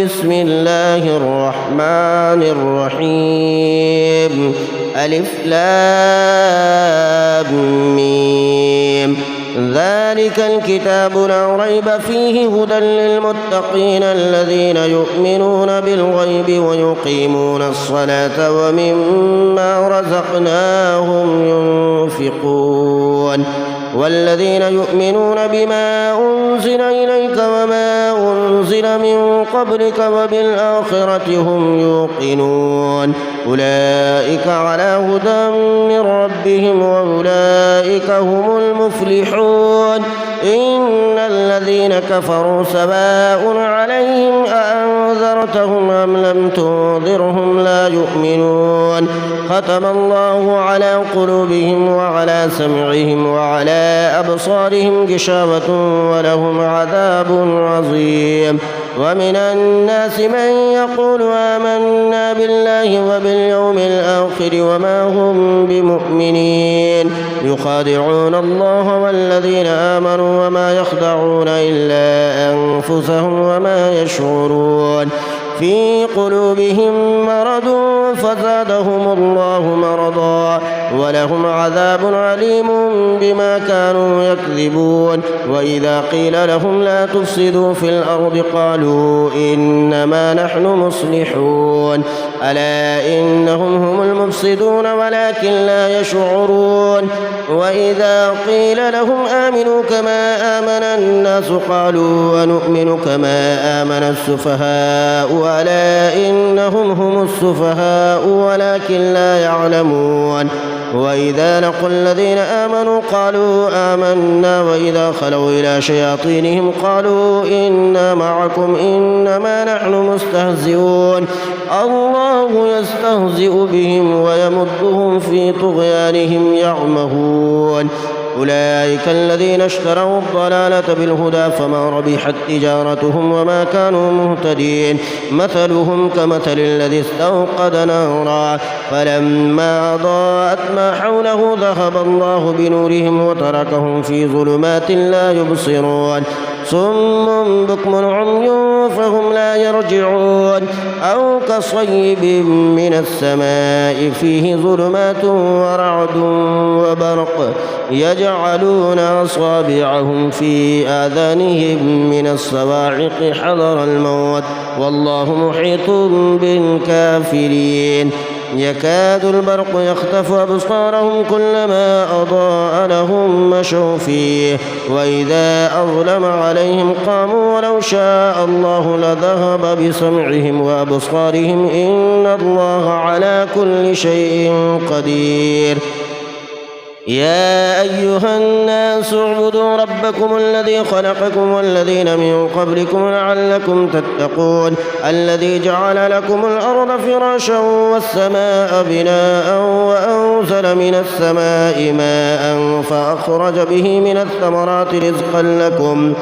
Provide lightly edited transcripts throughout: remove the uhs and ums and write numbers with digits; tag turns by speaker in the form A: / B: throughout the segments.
A: بسم الله الرحمن الرحيم ألف لام ميم ذلك الكتاب لا ريب فيه هدى للمتقين الذين يؤمنون بالغيب ويقيمون الصلاة ومما رزقناهم ينفقون والذين يؤمنون بما أنزل إليك وما أنزل من قبلك وبالآخرة هم يوقنون أولئك على هدى من ربهم وأولئك هم المفلحون إن الذين كفروا سواء عليهم أأنذرتهم أم لم تنذرهم لا يؤمنون ختم الله على قلوبهم وعلى سمعهم وعلى أبصارهم غشاوة ولهم عذاب عظيم ومن الناس من يقول آمنا بالله وباليوم الآخر وما هم بمؤمنين يخادعون الله والذين آمنوا وما يخدعون إلا أنفسهم وما يشعرون في قلوبهم مرض فزادهم الله مرضا ولهم عذاب عليم بما كانوا يكذبون وإذا قيل لهم لا تفسدوا في الأرض قالوا إنما نحن مصلحون ألا إنهم هم المفسدون ولكن لا يشعرون وإذا قيل لهم آمنوا كما آمن الناس قالوا ونؤمن كما آمن السفهاء ألا إنهم هم السفهاء ولكن لا يعلمون وإذا لقوا الذين آمنوا قالوا آمنا وإذا خلوا إلى شياطينهم قالوا إنا معكم إنما نحن مستهزئون الله يستهزئ بهم ويمدهم في طغيانهم يعمهون أولئك الذين اشتروا الضلالة بالهدى فما ربحت تجارتهم وما كانوا مهتدين مثلهم كمثل الذي استوقد نارا فلما أضاءت ما حوله ذهب الله بنورهم وتركهم في ظلمات لا يبصرون صم بكم عمي فهم لا يرجعون أو كصيب من السماء فيه ظلمات ورعد وبرق يجعلون أصابعهم في آذانهم من الصواعق حذر الموت والله محيط بالكافرين يكاد البرق يخطف أبصارهم كلما أضاء لهم مشوا فيه وإذا أظلم عليهم قاموا ولو شاء الله لذهب بسمعهم وأبصارهم إن الله على كل شيء قدير يا أيها الناس اعبدوا ربكم الذي خلقكم والذين من قبلكم لعلكم تتقون الذي جعل لكم الأرض فراشا والسماء بناء وأنزل من السماء ماء فأخرج به من الثمرات رزقا لكم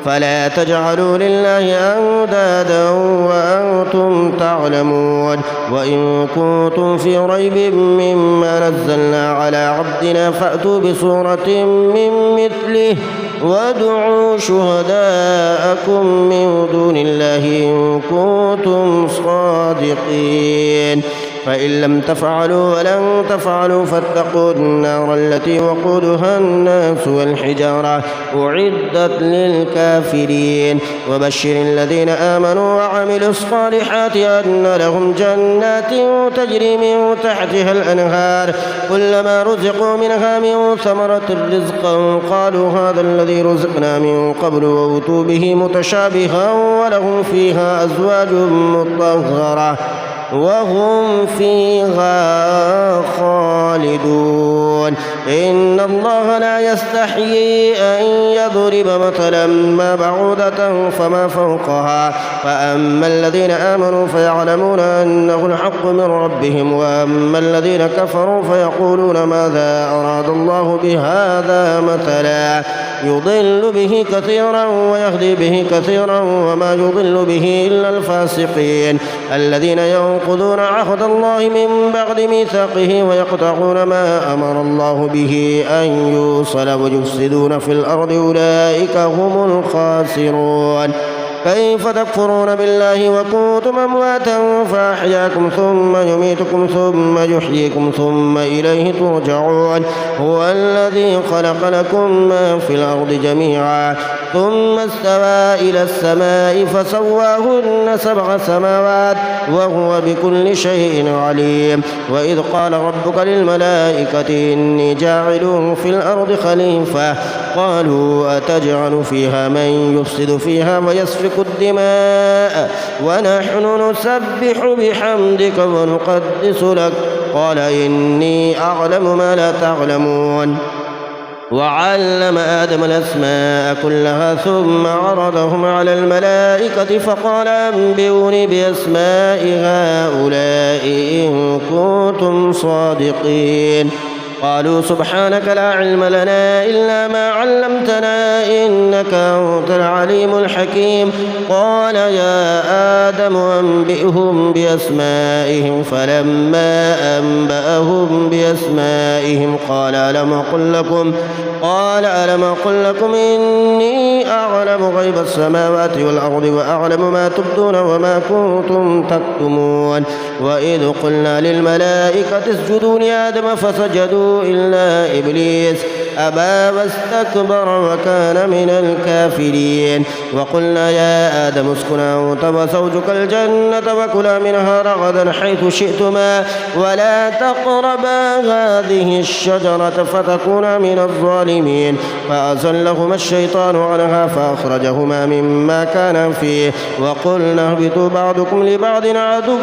A: فلا تجعلوا لله أندادا وأنتم تعلمون وإن كنتم في ريب مما نزلنا على عبدنا فأتوا بسورة من مثله وادعوا شهداءكم من دون الله إن كنتم صادقين فإن لم تفعلوا ولن تفعلوا فاتقوا النار التي وقودها الناس والحجارة أعدت للكافرين وبشر الذين آمنوا وعملوا الصالحات أن لهم جنات تجري من تحتها الأنهار كلما رزقوا منها من ثمرة رزقا قالوا هذا الذي رزقنا من قبل وأوتوا به متشابها ولهم فيها أزواج مطهرة وهم فيها خالدون إن الله لا يستحيي أن يضرب مثلا ما بعوضة فما فوقها فأما الذين آمنوا فيعلمون أنه الحق من ربهم وأما الذين كفروا فيقولون ماذا أراد الله بهذا مثلا يضل به كثيرا ويهدي به كثيرا وما يضل به إلا الفاسقين الذين ينقضون عهد الله من بعد ميثاقه ويقطعون ما أمر الله به أن يوصل ويفسدون في الأرض أولئك هم الخاسرون كيف تكفرون بالله وكنتم أمواتا فأحياكم ثم يميتكم ثم يحييكم ثم إليه ترجعون هو الذي خلق لكم ما في الأرض جميعا ثم استوى إلى السماء فسواهن 7 سماوات وهو بكل شيء عليم وإذ قال ربك للملائكة إني جاعل في الأرض خليفة قالوا أتجعل فيها من يفسد فيها ويسفك الدماء ونحن نسبح بحمدك ونقدس لك قال إني أعلم ما لا تعلمون وعلم آدم الأسماء كلها ثم عرضهم على الملائكة فقال أنبئوني بأسماء هؤلاء إن كنتم صادقين قالوا سبحانك لا علم لنا إلا ما علمتنا إنك أنت العليم الحكيم قال يا آدم أنبئهم بأسمائهم فلما أنبأهم بأسمائهم قال ألم أقل لكم إني أعلم غيب السماوات والأرض وأعلم ما تبدون وما كنتم تكتمون وإذ قلنا للملائكة اسجدوا لآدم فسجدوا إلا إبليس أبى واستكبر وكان من الكافرين وقلنا يا آدم اسكن أنت وزوجك الجنة وكلا منها رغدا حيث شئتما ولا تقربا هذه الشجرة فتكونا من الظالمين فأزلهما الشيطان عنها فأخرجهما مما كان فيه وقلنا اهبطوا بعضكم لبعض عدو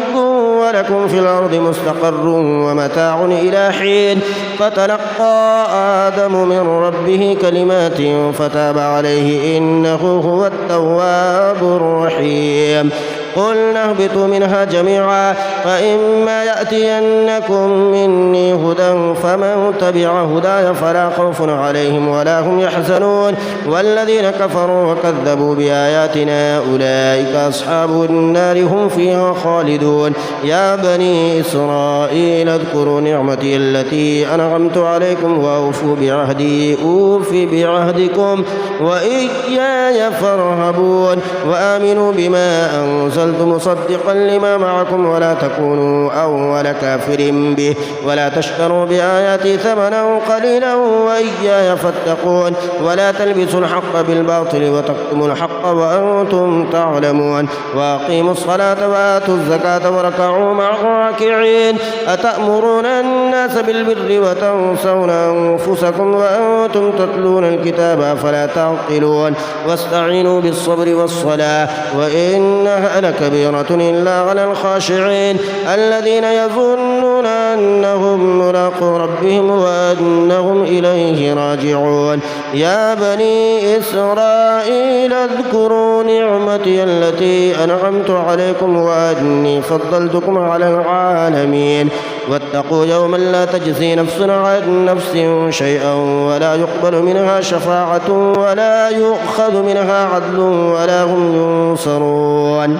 A: ولكم في الأرض مستقر ومتاع إلى حين فتلقى آدم من ربه كلمات فتاب عليه إنه هو التواب الرحيم قلنا اهبطوا منها جميعا فإما يأتينكم مني هدى فمن تبع هداي فلا خوف عليهم ولا هم يحزنون والذين كفروا وكذبوا بآياتنا أولئك أصحاب النار هم فيها خالدون يا بني إسرائيل اذكروا نعمتي التي أنعمت عليكم وأوفوا بعهدي أوف بعهدكم وإياي فارهبون وآمنوا بما أنزلت مصدقا لما معكم ولا تكونوا أول كافر به ولا تشتروا بآياتي ثمنا قليلا وإياي فاتقون ولا تلبسوا الحق بالباطل وتكتموا الحق وأنتم تعلمون وأقيموا الصلاة وآتوا الزكاة واركعوا مع الراكعين أتأمرون الناس بالبر وتنسون أنفسكم وأنتم تتلون الكتاب فلا تعقلون واستعينوا بالصبر والصلاة وإنها لكبيرة إلا على الخاشعين الذين يظنون أنهم ملاقو ربهم وأنهم إليه راجعون يا بني إسرائيل اذكروا نعمتي التي أنعمت عليكم وأني فضلتكم على العالمين واتقوا يوما لا تجزي نفس عن نفس شيئا ولا يقبل منها شفاعة ولا يؤخذ منها عدل ولا هم ينصرون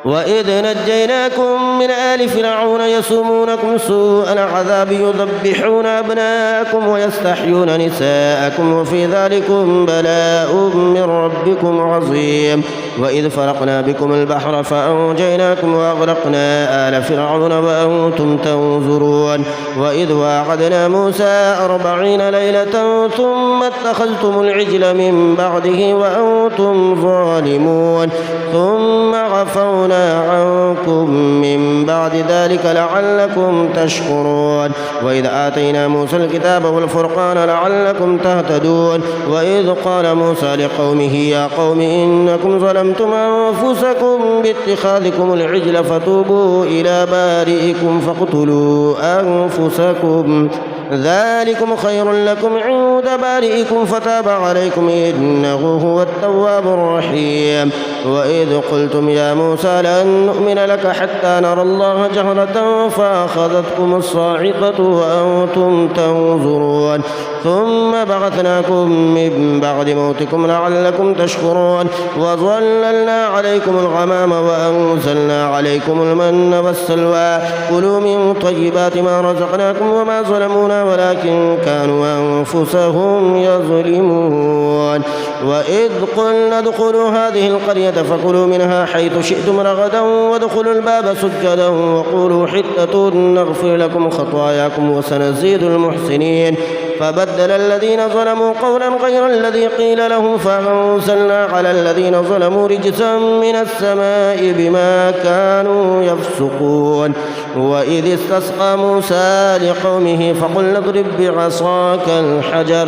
A: وإذ نجيناكم من آل فرعون يسومونكم سوء العذاب يذبحون أبناءكم ويستحيون نساءكم وفي ذلكم بلاء من ربكم عظيم وإذ فرقنا بكم البحر فأنجيناكم وأغرقنا آل فرعون وأنتم تنظرون وإذ واعدنا موسى 40 ليلة ثم اتخذتم العجل من بعده وأنتم ظالمون ثم عفونا عنكم من بعد ذلك لعلكم تشكرون وإذ آتينا موسى الكتاب والفرقان لعلكم تهتدون وإذ قال موسى لقومه يا قوم إنكم ظلمتم أنفسكم باتخاذكم العجل فتوبوا إلى بارئكم فاقتلوا أنفسكم ذلكم خير لكم عند بارئكم فتاب عليكم إنه هو التواب الرحيم وإذ قلتم يا موسى لن نؤمن لك حتى نرى الله جهرة فأخذتكم الصاعقة وأنتم تنظرون ثم بعثناكم من بعد موتكم لعلكم تشكرون وظللنا عليكم الغمام وأنزلنا عليكم المن والسلوى كلوا من طيبات ما رزقناكم وما ظلمونا ظلموها ولكن كانوا أنفسهم يظلمون. وإذ قلنا ادخلوا هذه القرية فكلوا منها حيث شئتم رغدا وادخلوا الباب سجدا وقولوا حطة نغفر لكم خطاياكم وسنزيد المحسنين. فبدل الذين ظلموا قولا غير الذي قيل لهم فأنزلنا على الذين ظلموا رجزا من السماء بما كانوا يفسقون. وإذ استسقى موسى لقومه فقلنا اضرب بعصاك الحجر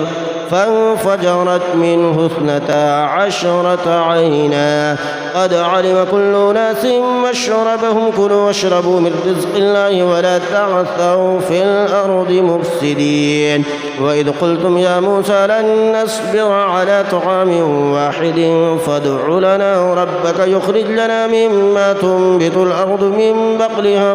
A: فانفجرت منه 12 عينا قد علم كل أناس مشربهم كلوا واشربوا من رزق الله ولا تعثوا في الأرض مفسدين. وإذ قلتم يا موسى لن نصبر على طعام واحد فادع لنا ربك يخرج لنا مما تنبت الأرض من بقلها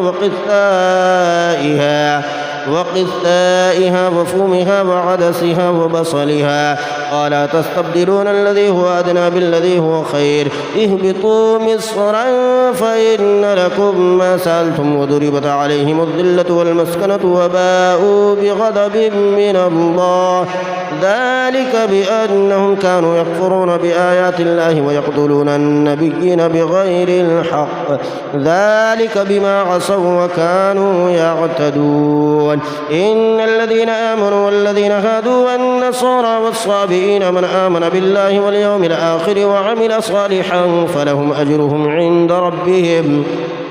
A: وقثائها وفومها وعدسها وبصلها قال تستبدلون الذي هو أدنى بالذي هو خير اهبطوا مصرا فإن لكم ما سألتم وضربت عليهم الذلة والمسكنة وباءوا بغضب من الله ذلك بأنهم كانوا يكفرون بآيات الله ويقتلون النبيين بغير الحق ذلك بما عصوا وكانوا يعتدون. إن الذين آمنوا والذين هادوا والنصارى والصابئين من آمن بالله واليوم الآخر وعمل صالحا فلهم أجرهم عند ربهم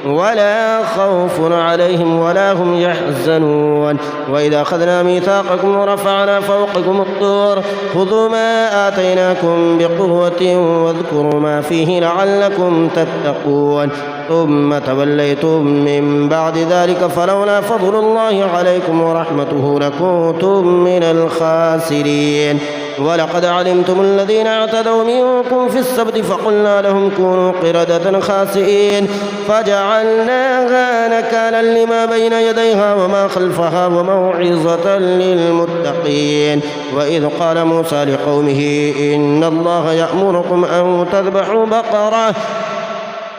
A: ولا خوف عليهم ولا هم يحزنون. وإذا أخذنا ميثاقكم ورفعنا فوقكم الطور خذوا ما آتيناكم بقوة واذكروا ما فيه لعلكم تتقون ثم توليتم من بعد ذلك فلولا فضل الله عليكم ورحمته لكنتم من الخاسرين. ولقد علمتم الذين اعتدوا منكم في السبت فقلنا لهم كونوا قردة خاسئين فجعلناها نكالا لما بين يديها وما خلفها وموعظة للمتقين. وإذ قال موسى لقومه إن الله يأمركم أن تذبحوا بقرة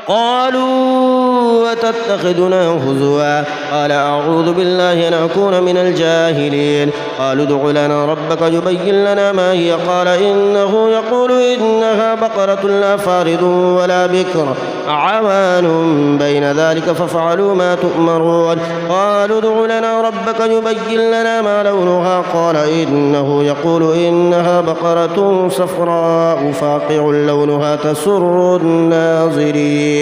A: قالوا وتتخذنا هزوا قال أعوذ بالله أن أكون من الجاهلين. قالوا ادع لنا ربك يبين لنا ما هي قال إنه يقول إنها بقرة لا فارض ولا بكر عوان بين ذلك فافعلوا ما تؤمرون. قالوا ادع لنا ربك يبين لنا ما لونها قال إنه يقول إنها بقرة صفراء فاقع لونها تسر الناظرين.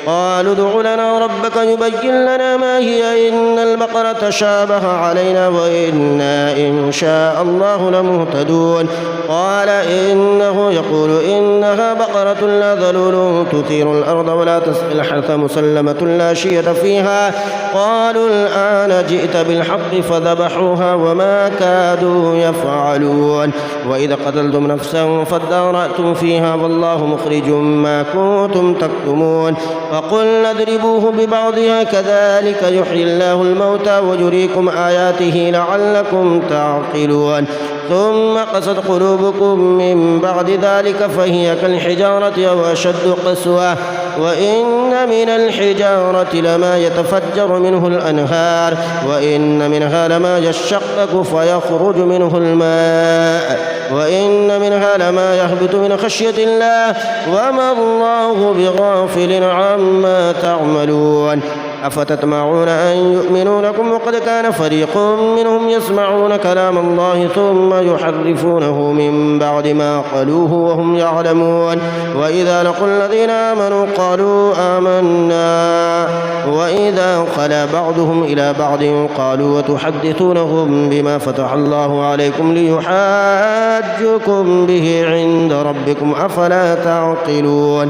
A: قالوا ادع لنا ربك يبين لنا ما هي إن البقرة شابه علينا وإنا إن شاء الله لمهتدون. قال إنه يقول إنها بقرة لا ذلول تثير الأرض ولا تسقي الحرث مسلمة لا شية فيها. قالوا الآن جئت بالحق فذبحوها وما كادوا يفعلون. وإذا قتلتم نفسا فادارأتم فيها والله مخرج ما كنتم تكتمون. فقلنا اضربوه ببعضها كذلك يحيي الله الموتى ويريكم آياته لعلكم تعقلون. ثم قست قلوبكم من بعد ذلك فهي كالحجارة أو أشد قسوة وإن من الحجارة لما يتفجر منه الأنهار وإن منها لما يشقق فيخرج منه الماء وإن منها لما يهبط من خشية الله وما الله بغافل عما تعملون. أفتطمعون أن يؤمنوا لكم وقد كان فريق منهم يسمعون كلام الله ثم يحرفونه من بعد ما قالوه وهم يعلمون. وإذا لقوا الذين آمنوا قالوا آمنا وإذا خلا بعضهم إلى بعض قالوا وتحدثونهم بما فتح الله عليكم ليحاجوكم به عند ربكم أفلا تعقلون.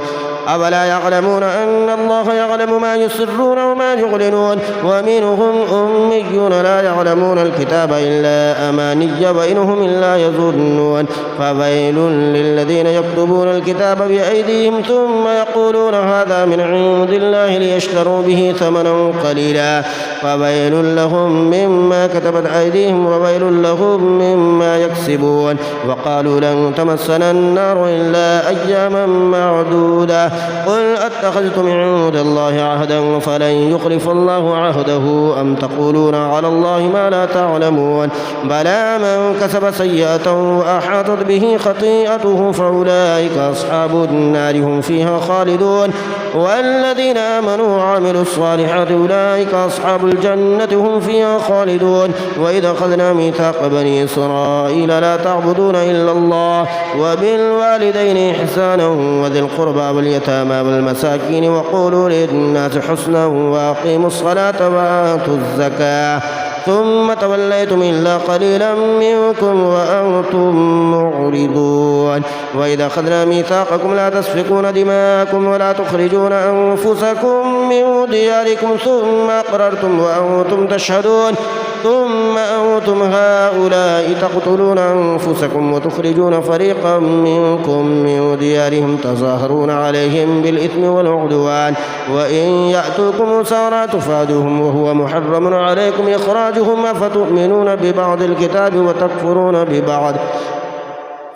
A: أولا يعلمون أن الله يعلم ما يسرون وما يعلنون ومنهم أميون لا يعلمون الكتاب إلا أماني وإنهم إلا يظنون. فويل للذين يكتبون الكتاب بأيديهم ثم يقولون هذا من عند الله ليشتروا به ثمنا قليلا فويل لهم مما كتبت أيديهم وويل لهم مما يكسبون. وقالوا لن تمسنا النار إلا أياما معدودة قل أتخذتم من عند الله عهدا فلن يخلف الله عهده أم تقولون على الله ما لا تعلمون بلى من كسب سيئة وأحاطت به خطيئته فأولئك أصحاب النار هم فيها خالدون والذين آمنوا وعملوا الصالحات أولئك أصحاب الجنة هم فيها خالدون وإذا أخذنا ميثاق بني إسرائيل لا تعبدون إلا الله وبالوالدين إحسانا وذي القربى واليتامى والمساكين وقولوا للناس حسنا وأقيموا الصلاة وآتوا الزكاة ثم توليتم إلا قليلا منكم وأنتم معرضون وإذا أخذنا ميثاقكم لا تسفكون دماءكم ولا تخرجون أنفسكم من دياركم ثم أقررتم وأنتم تشهدون ثم أنتم هؤلاء تقتلون أنفسكم وتخرجون فريقا منكم من ديارهم تظاهرون عليهم بالإثم والعدوان وإن يأتوكم سارى تفادوهم وهو محرم عليكم إخراجهم أفتؤمنون ببعض الكتاب وتكفرون ببعض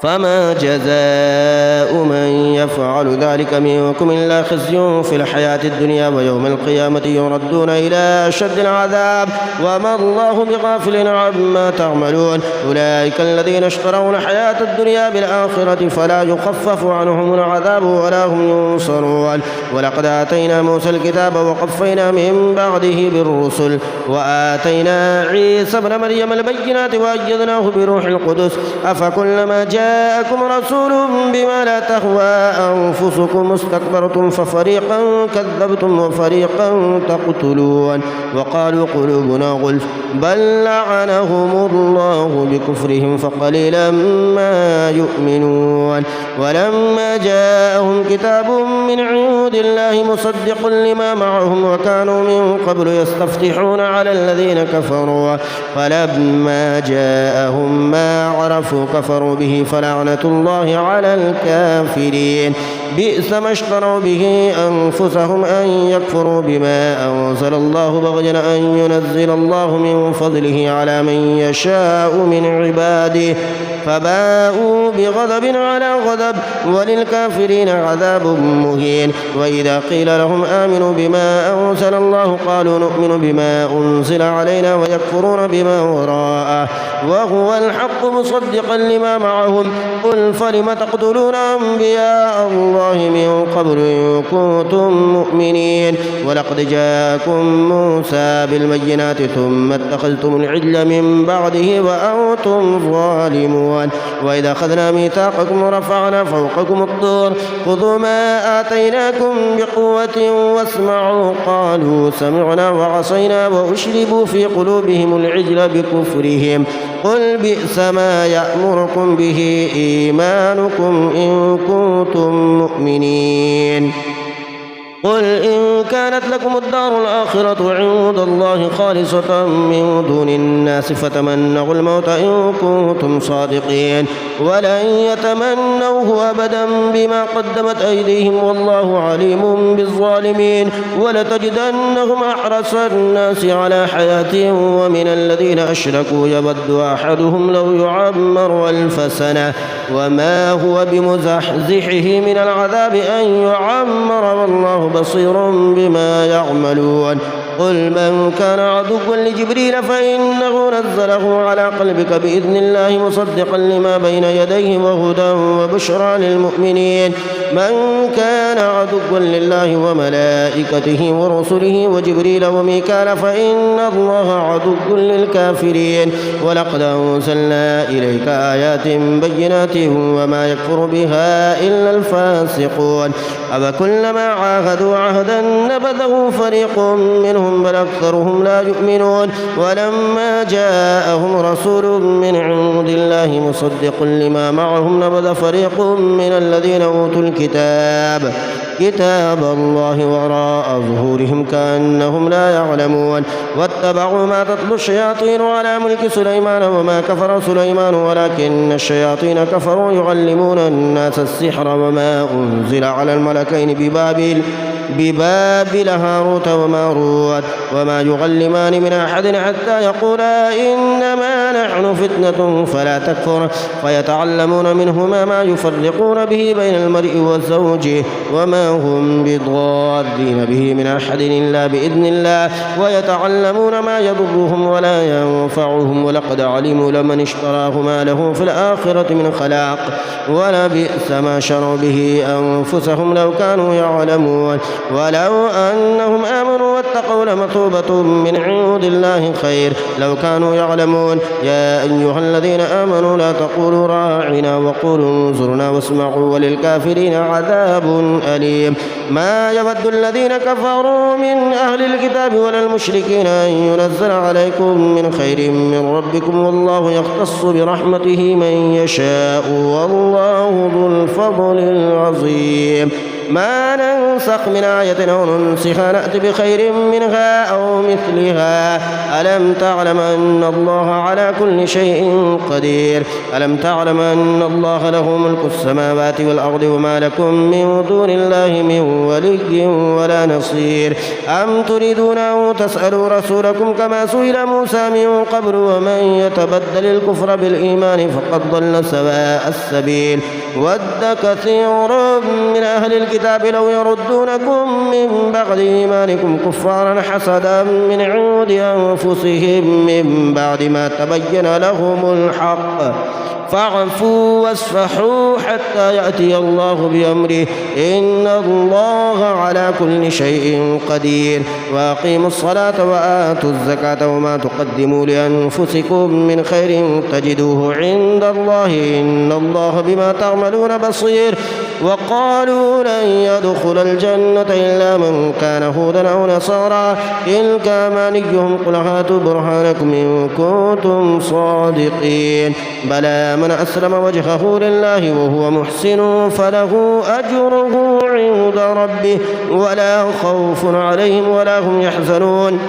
A: فما جزاء من يفعل ذلك منكم إلا خزي في الحياة الدنيا ويوم القيامة يردون إلى أشد العذاب وما الله بغافل عما تعملون أولئك الذين اشتروا الحياة الدنيا بالآخرة فلا يخفف عنهم العذاب ولا هم ينصرون ولقد آتينا موسى الكتاب وقفينا من بعده بالرسل وآتينا عيسى ابن مريم البينات وأيدناه بروح القدس أفكلما جاءكم رسول بما لا تهوى أنفسكم استكبرتم ففريقا كذبتم وفريقا تقتلون وقالوا قلوبنا غلف بل لعنهم الله بكفرهم فقليلا ما يؤمنون ولما جاءهم كتاب من عند الله مصدق لما معهم وكانوا من قبل يستفتحون على الذين كفروا فلما جاءهم ما عرفوا كفروا به فلعنة الله على الكافرين بئس ما اشتروا به أنفسهم أن يكفروا بما أنزل الله بغيا أن ينزل الله من فضله على من يشاء من عباده فباءوا بغضب على غضب وللكافرين عذاب مهين وإذا قيل لهم آمنوا بما أنزل الله قالوا نؤمن بما أنزل علينا ويكفرون بما وراءه وهو الحق مصدقا لما معهم قل فلم تقتلون أنبياء الله من قبل إن كنتم مؤمنين ولقد جاءكم موسى بالبينات ثم اتخذتم العجل من بعده وأنتم ظالمون وإذا أخذنا ميثاقكم ورفعنا فوقكم الطور خذوا ما آتيناكم بقوة واسمعوا قالوا سمعنا وعصينا وأشربوا في قلوبهم العجل بكفرهم قل بئس ما يأمركم به إيمانكم إن كنتم مؤمنين قل إن كانت لكم الدار الآخرة عند الله خالصة من دون الناس فتمنوا الموت إن كنتم صادقين ولن يتمنوه أبدا بما قدمت أيديهم والله عليم بالظالمين ولتجدنهم أحرص الناس على حياة ومن الذين أشركوا يود أحدهم لو يعمر 1000 سنة وما هو بمزحزحه من العذاب أن يعمر والله بصير بما يعملون قل من كان عدوا لجبريل فإنه نزله على قلبك بإذن الله مصدقا لما بين يديه وهدى وبشرى للمؤمنين من كان عدوا لله وملائكته ورسله وجبريل وميكال فإن الله عدو للكافرين ولقد أنزلنا إليك آيات بينات وما يكفر بها إلا الفاسقون أفكلما عاهدوا عهدا نبذه فريق منهم بل أكثرهم لا يؤمنون ولما جاءهم رسول من عند الله مصدق لما معهم نبذ فريق من الذين أوتوا الكتاب كتاب الله وراء ظهورهم كأنهم لا يعلمون واتبعوا ما تتلو الشياطين على ملك سليمان وما كفر سليمان ولكن الشياطين كفروا يعلمون الناس السحر وما أنزل على الملكين ببابل هاروت وماروت وما يعلمان من أحد حتى يقولا إنما نحن فتنة فلا تكفر فيتعلمون منهما ما يفرقون به بين المرء وزوجه وما وما هم بضارين به من أحد إلا بإذن الله ويتعلمون ما يضرهم ولا ينفعهم ولقد علموا لمن اشتراه ما له في الآخرة من خلاق ولبئس ما شروا به أنفسهم لو كانوا يعلمون ولو أنهم آمنوا واتقوا لمثوبة من عند الله خير لو كانوا يعلمون يا أيها الذين آمنوا لا تقولوا راعنا وقولوا انظرنا واسمعوا وللكافرين عذاب أليم ما يود الذين كفروا من أهل الكتاب ولا المشركين أن ينزل عليكم من خير من ربكم والله يختص برحمته من يشاء والله ذو الفضل العظيم ما ننسخ من آية أو ننسخها نأت بخير منها أو مثلها ألم تعلم أن الله على كل شيء قدير ألم تعلم أن الله له ملك السماوات والأرض وما لكم من دون الله من ولي ولا نصير أم تريدون أن تسألوا رسولكم كما سئل موسى من قبل ومن يتبدل الكفر بالإيمان فقد ضل سواء السبيل ود كثير من أهل الكتاب لو يردونكم من بعد إيمانكم كفارا حسدا من عند أنفسهم من بعد ما تبين لهم الحق فاعفوا واصفحوا حتى يأتي الله بأمره إن الله على كل شيء قدير وأقيموا الصلاة وآتوا الزكاة وما تقدموا لأنفسكم من خير تجدوه عند الله إن الله بما تعملون بصير وقالوا لن يدخل الجنة إلا من كان هودا أو نصارى تلك أمانيهم قل هاتوا برهانكم إن كنتم صادقين بلى من أسلم وجهه لله وهو محسن فله أجره عند ربه ولا خوف عليهم ولا هم يحزنون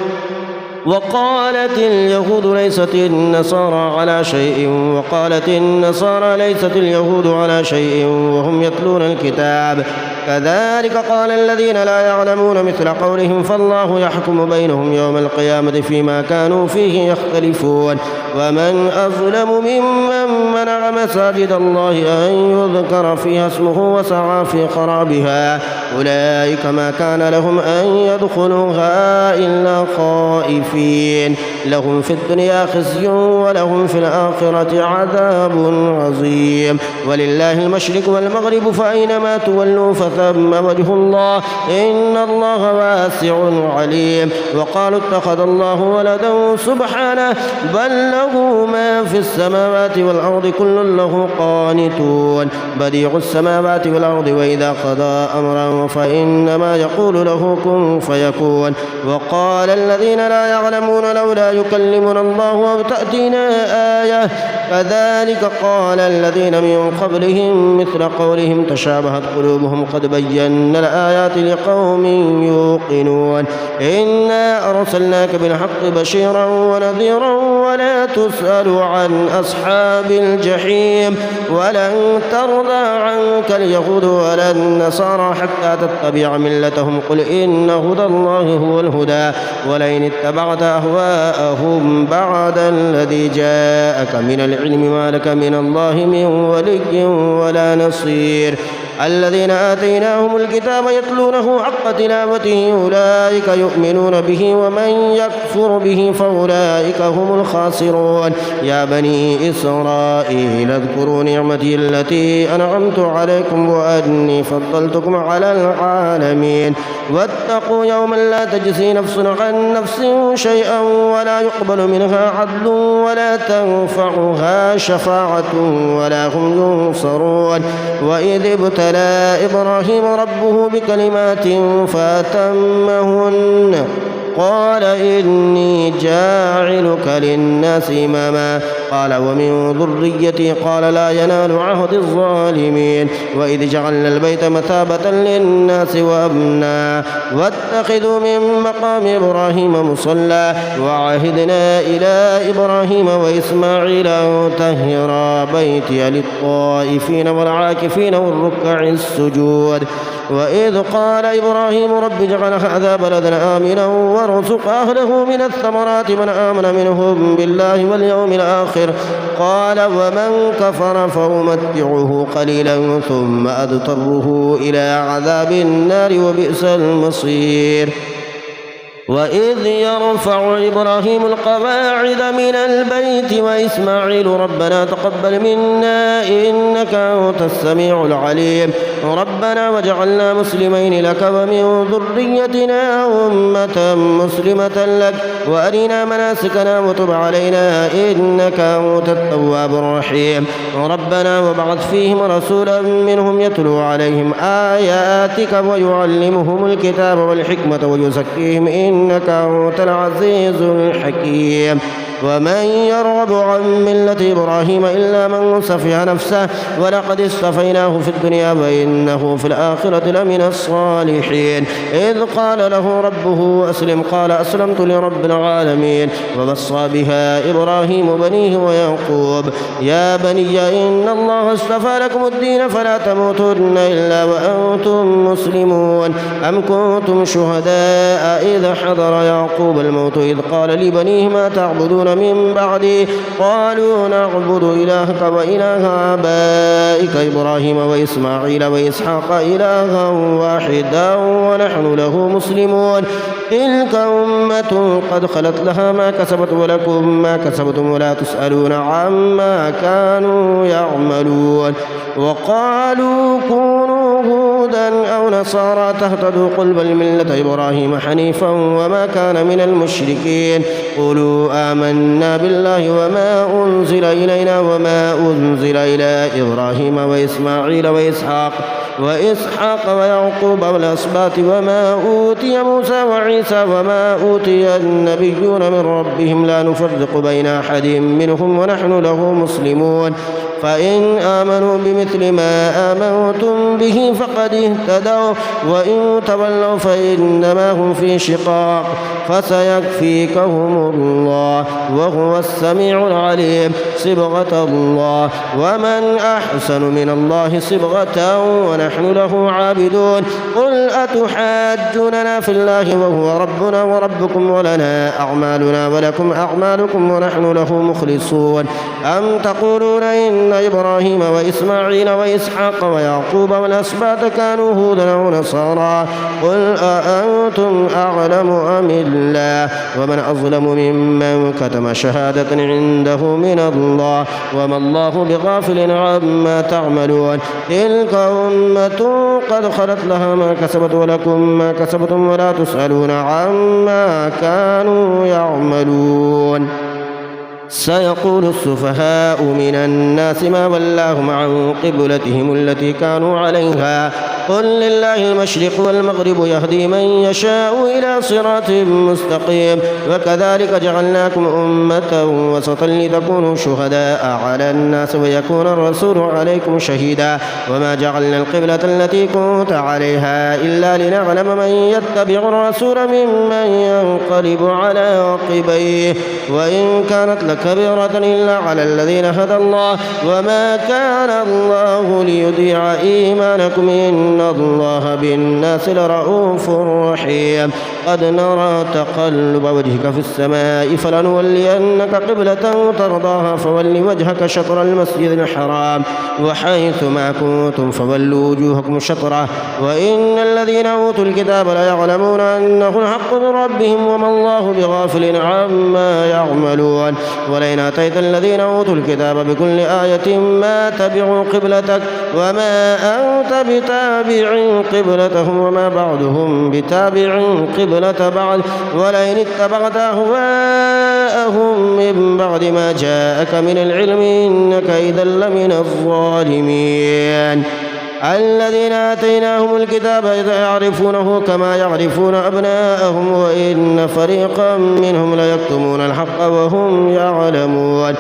A: وقالت اليهود ليست النصارى على شيء وقالت النصارى ليست اليهود على شيء وهم يتلون الكتاب كذلك قال الذين لا يعلمون مثل قولهم فالله يحكم بينهم يوم القيامة فيما كانوا فيه يختلفون ومن أظلم ممن منع مساجد الله أن يذكر فيها اسمه وسعى في خرابها أولئك ما كان لهم أن يدخلوها إلا خائفين لهم في الدنيا خزي ولهم في الآخرة عذاب عظيم ولله المشرق والمغرب فأينما تولوا فثم وجه الله إن الله واسع عليم وقالوا اتخذ الله ولدا سبحانه بل له ما في السماوات والأرض كل له قانتون بديع السماوات والأرض وإذا قضى أمرا فإنما يقول له كن فيكون وقال الذين لا يعلمون لولا يكلمنا الله أو تأتينا آية كذلك قال الذين من قبلهم مثل قولهم تشابهت قلوبهم قد بينا الآيات لقوم يوقنون إنا أرسلناك بالحق بشيرا ونذيرا ولا تسأل عن أصحاب الجحيم ولن ترضى عنك اليهود ولا النصارى حتى تتبع ملتهم قل إن هدى الله هو الهدى ولئن اتبعت أهواءهم بعد الذي جاءك من العلم ما لك من الله من ولي ولا نصير الذين آتيناهم الكتاب يتلونه حق تلاوته أولئك يؤمنون به ومن يكفر به فأولئك هم الخاسرون يا بني إسرائيل اذكروا نعمتي التي أنعمت عليكم وأني فضلتكم على العالمين واتقوا يوما لا تجزي نفس عن نفس شيئا ولا يقبل منها عدل ولا تنفعها شفاعة ولا هم ينصرون وإذ ابتلى إبراهيم ربه بكلمات فأتمهن قال إني جاعلك للناس إماما قال ومن ذريتي قال لا ينال عهد الظالمين وإذ جعلنا البيت مثابة للناس وأمنا واتخذوا من مقام إبراهيم مصلى وعهدنا إلى إبراهيم وإسماعيل أن طهرا بيتي للطائفين والعاكفين والركع السجود وإذ قال إبراهيم رب اجعل هذا بلدا آمنا وارزق أهله من الثمرات من آمن منهم بالله واليوم الآخر قال ومن كفر فأمتعه قليلا ثم أضطره إلى عذاب النار وبئس المصير. وإذ يرفع إبراهيم القواعد من البيت وإسماعيل ربنا تقبل منا إنك أنت السميع العليم ربنا واجعلنا مسلمين لك ومن ذريتنا أمة مسلمة لك وأرنا مناسكنا وتب علينا إنك أنت التواب الرحيم ربنا وابعث فيهم رسولا منهم يتلو عليهم آياتك ويعلمهم الكتاب والحكمة ويزكيهم إنك أنت العزيز الحكيم. ومن يرغب عن ملة إبراهيم إلا من سفه نفسه ولقد اصطفيناه في الدنيا وإنه في الآخرة لمن الصالحين. إذ قال له ربه أسلم قال أسلمت لرب العالمين. ووصى بها إبراهيم بنيه ويعقوب يا بني إن الله اصطفى لكم الدين فلا تموتن إلا وأنتم مسلمون. أم كنتم شهداء إذ حضر يعقوب الموت إذ قال لبنيه ما تعبدون من بعدي قالوا نعبد إلهك وإله آبائك إبراهيم وإسماعيل وإسحاق إلها واحدا ونحن له مسلمون. تلك أمة قد خلت لها ما كسبت ولكم ما كسبتم ولا تسألون عما كانوا يعملون. وقالوا كونوا هودا أو نصارى تهتدوا قل بل ملة إبراهيم حنيفا وما كان من المشركين. قولوا آمنا بالله وما أنزل إلينا وما أنزل إلى إبراهيم وإسماعيل وإسحاق ويعقوب والأسباط وما أوتي موسى وعيسى وما أوتي النبيون من ربهم لا نفرق بين أحد منهم ونحن له مسلمون. فإن آمنوا بمثل ما آمنتم به فقد اهتدوا وإن تولوا فإنما هم في شقاق فسيكفيكهم الله وهو السميع العليم. صبغة الله ومن أحسن من الله صبغة ونحن له عابدون. قل أتحاجوننا في الله وهو ربنا وربكم ولنا أعمالنا ولكم أعمالكم ونحن له مخلصون. أم تقولون إن إبراهيم وإسماعيل وإسحاق ويعقوب والأسباط كانوا هودا أو نصارى قل أأنتم أعلم أم الله ومن أظلم ممن كتم شهادة عنده من الله وما الله بغافل عما تعملون. تلك أمة قد خلت لها ما كسبت ولكم ما كسبتم ولا تسألون عما كانوا يعملون. سيقول السفهاء من الناس ما ولاهم عن قبلتهم التي كانوا عليها قل لله المشرق والمغرب يهدي من يشاء إلى صراط مستقيم. وكذلك جعلناكم أمة وسطا لتكونوا شهداء على الناس ويكون الرسول عليكم شهيدا. وما جعلنا القبلة التي كنت عليها إلا لنعلم من يتبع الرسول ممن ينقلب على عقبيه وإن كانت لكبيرة إلا على الذين هدى الله وما كان الله ليضيع إيمانكم إن الله بالناس لرؤوف رحيم. قد نرى تقلب وجهك في السماء فلنولينك قبلة ترضاها فول وجهك شطر المسجد الحرام وحيث ما كنتم فولوا وجوهكم شطره وإن الذين أوتوا الكتاب ليعلمون أنه الحق من ربهم وما الله بغافل عما يعملون. ولئن أتيت الذين أوتوا الكتاب بكل آية ما تبعوا قبلتك وما أنت بتابع قبلتهم وما بعضهم بتابع قبلة بعض ولئن اتبعت أهواءهم من بعد ما جاءك من العلم إنك إذا لمن الظالمين. الذين آتيناهم الكتاب يعرفونه كما يعرفون أبناءهم وإن فريقا منهم ليكتمون الحق وهم يعلمون.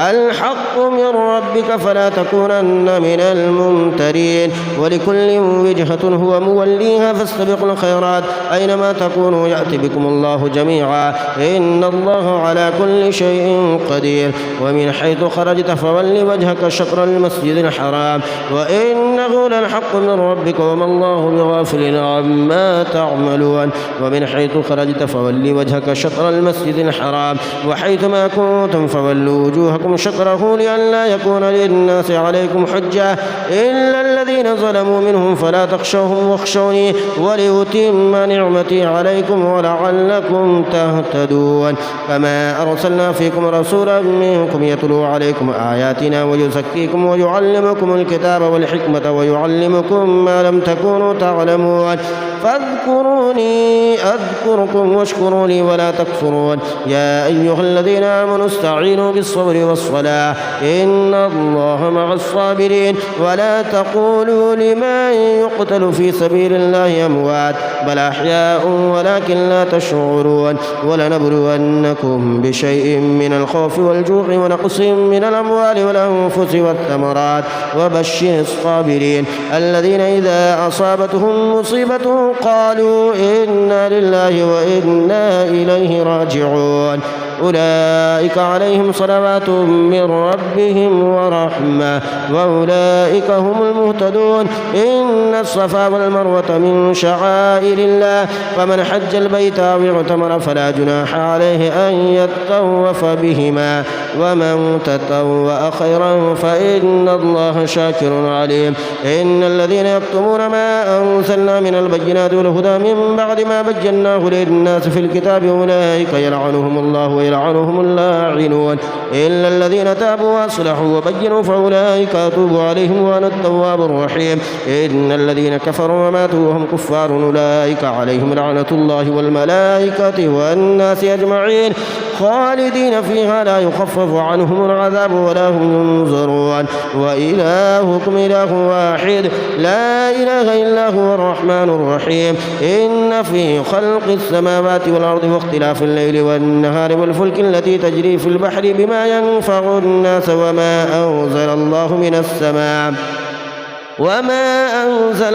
A: الحق من ربك فلا تكونن من الممترين ولكل وجهة هو موليها فاستبقوا الخيرات أينما تكونوا يأتي بكم الله جميعا إن الله على كل شيء قدير. ومن حيث خرجت فول وجهك شطر المسجد الحرام وإنه وقول الحق من ربك وما الله بغافل عما تعملون ومن حيث خرجت فول وجهك شطر المسجد الحرام وحيث ما كنتم فولوا وجوهكم شطره لئلا يكون للناس عليكم حجة إلا الذين ظلموا منهم فلا تخشوهم واخشوني ولأتم نعمتي عليكم ولعلكم تهتدون كما أرسلنا فيكم رسولا منكم يتلو عليكم آياتنا ويزكيكم ويعلمكم الكتاب والحكمة ويعلمكم ما لم تكونوا تعلمون فاذكروني أذكركم واشكروا لي ولا تكفرون يا أيها الذين آمنوا استعينوا بالصبر والصلاة إن الله مع الصابرين ولا تقولوا لمن يقتل في سبيل الله أموات بل أحياء ولكن لا تشعرون ولنبلونكم بشيء من الخوف والجوع ونقص من الأموال والأنفس والثمرات وبشر الصابرين الذين إذا أصابتهم مصيبة قالوا إنا لله وإنا إليه راجعون أولئك عليهم صلوات من ربهم ورحمة وأولئك هم المهتدون إن الصفا والمروة من شعائر الله فمن حج البيت أو اعتمر فلا جناح عليه أن يطوف بهما ومن تطوع خيرا فإن الله شاكر عليم إن الذين يكتمون ما أنزلنا من البينات والهدى من بعد ما بيناه للناس في الكتاب أولئك يلعنهم الله ويلعنهم اللاعنون إلا الذين تابوا وأصلحوا وبينوا فأولئك أتوب عليهم وأنا التواب الرحيم إن الذين كفروا وماتوا وهم كفار أولئك عليهم لعنة الله والملائكة والناس أجمعين خالدين فيها لا يخفف عنهم العذاب ولا هم ينظرون وإلهكم إله واحد لا إله إلا هو الرحمن الرحيم إن في خلق السماوات والأرض واختلاف الليل والنهار والفلك التي تجري في البحر بما ينفع الناس وما أنزل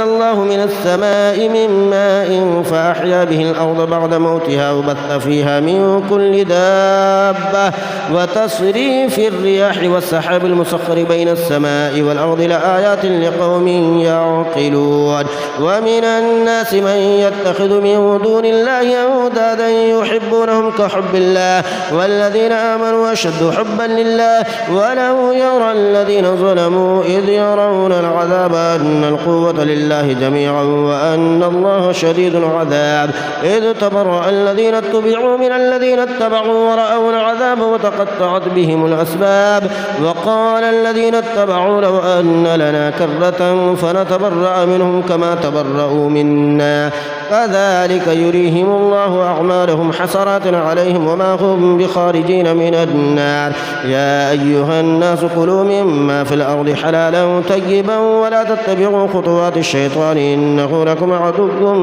A: الله من السماء من ماء فأحيا به الأرض بعد موتها وبث فيها من كل دابة وتصريف الرياح والسحاب المسخر بين السماء والأرض لآيات لقوم يعقلون ومن الناس من يتخذ من دون الله أندادا يحبونهم كحب الله والذين آمنوا أشد حبا لله ولو يرى الذين ظلموا إذ يرون العذاب أن القوة لله جميعا وأن الله شديد العذاب إذ تبرأ الذين اتبعوا من الذين اتبعوا ورأوا العذاب وتقطعت بهم الأسباب وقال الذين اتبعوا لو أن لنا كرة فنتبرأ منهم كما تبرأوا منا كذلك يريهم الله أعمالهم حسرات عليهم وما هم بخارجين من النار يا أيها الناس كلوا مما في الأرض حلالا طيبا ولا تتبعوا خطوات الشيطان إنه لكم عدو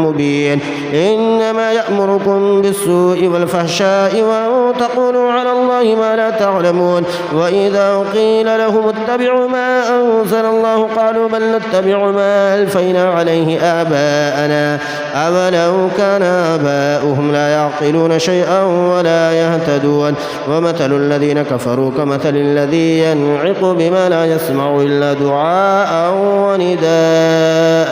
A: مبين إنما يأمركم بالسوء والفحشاء وأن تقولوا على الله ما لا تعلمون وإذا قيل لهم اتبعوا ما أنزل الله قالوا بل نتبع ما ألفينا عليه آباءنا أولو كان آباؤهم لا يعقلون شيئا ولا يهتدون ومثل الذين كفروا كمثل الذي ينعق بما لا يسمع إلا دعاء ونداء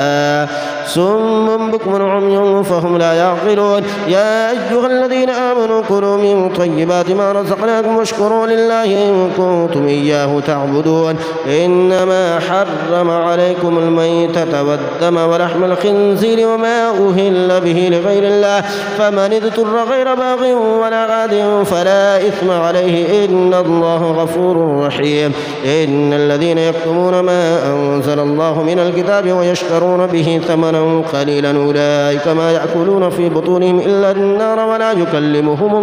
A: صم بكم عمي فهم لا يعقلون يا أيها الذين آمنوا كلوا من طيبات ما رزقناكم واشكروا لله إن كنتم إياه تعبدون إنما حرم عليكم الميتة والدم ولحم الخنزير وما أهل به لغير الله فمن اضطر غير باغ ولا عاد فلا إثم عليه إن الله غفور رحيم إن الذين يكتمون ما أنزل الله من الكتاب ويشترون به ثمنا قليلا أولئك ما يأكلون في بطونهم إلا النار ولا يكلمهم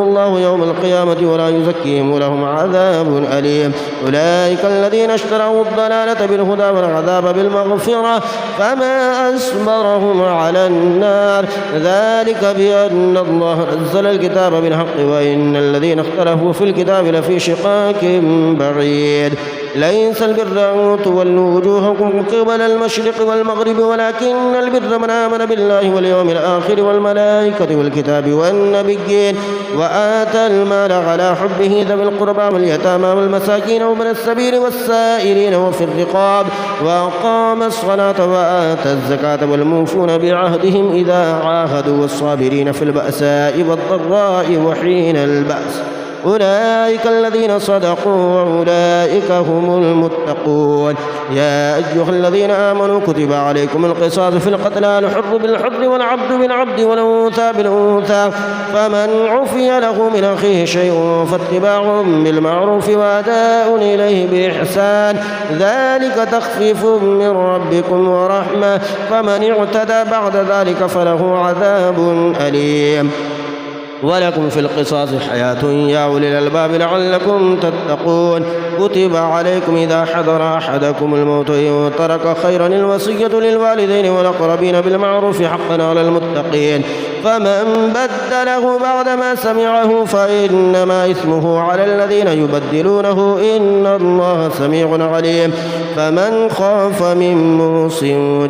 A: الله يوم القيامة ولا يزكيهم ولهم عذاب أليم أولئك الذين اشتروا الضلالة بالهدى والعذاب بالمغفرة فما أصبرهم على النار ذلك بأن الله نزل الكتاب بالحق وإن الذين اختلفوا في الكتاب لفي شقاق بعيد ليس البر أن تولوا وجوهكم قبل المشرق والمغرب ولكن البر من آمن بالله واليوم الآخر والملائكة والكتاب والنبيين وآتى المال على حبه ذوي القربى واليتامى والمساكين وابن السبيل والسائلين وفي الرقاب وأقام الصلاة وآتى الزكاة والموفون بعهدهم إذا عاهدوا والصابرين في البأساء والضراء وحين البأس أولئك الذين صدقوا وأولئك هم المتقون. يا أيها الذين آمنوا كتب عليكم القصاص في القتلى الحر بالحر والعبد بالعبد والأنثى بالأنثى فمن عفي له من أخيه شيء فاتباع بالمعروف وأداء إليه بإحسان ذلك تخفيف من ربكم ورحمة فمن اعتدى بعد ذلك فله عذاب أليم. ولكم في القصاص حياة يا أولي الألباب لعلكم تتقون. كتب عليكم إذا حضر أحدكم الموت إن ترك خيرا الوصية للوالدين والأقربين بالمعروف حقا على المتقين فمن بدله بعدما سمعه فإنما إثمه على الذين يبدلونه إن الله سميع عليم. فمن خاف من موص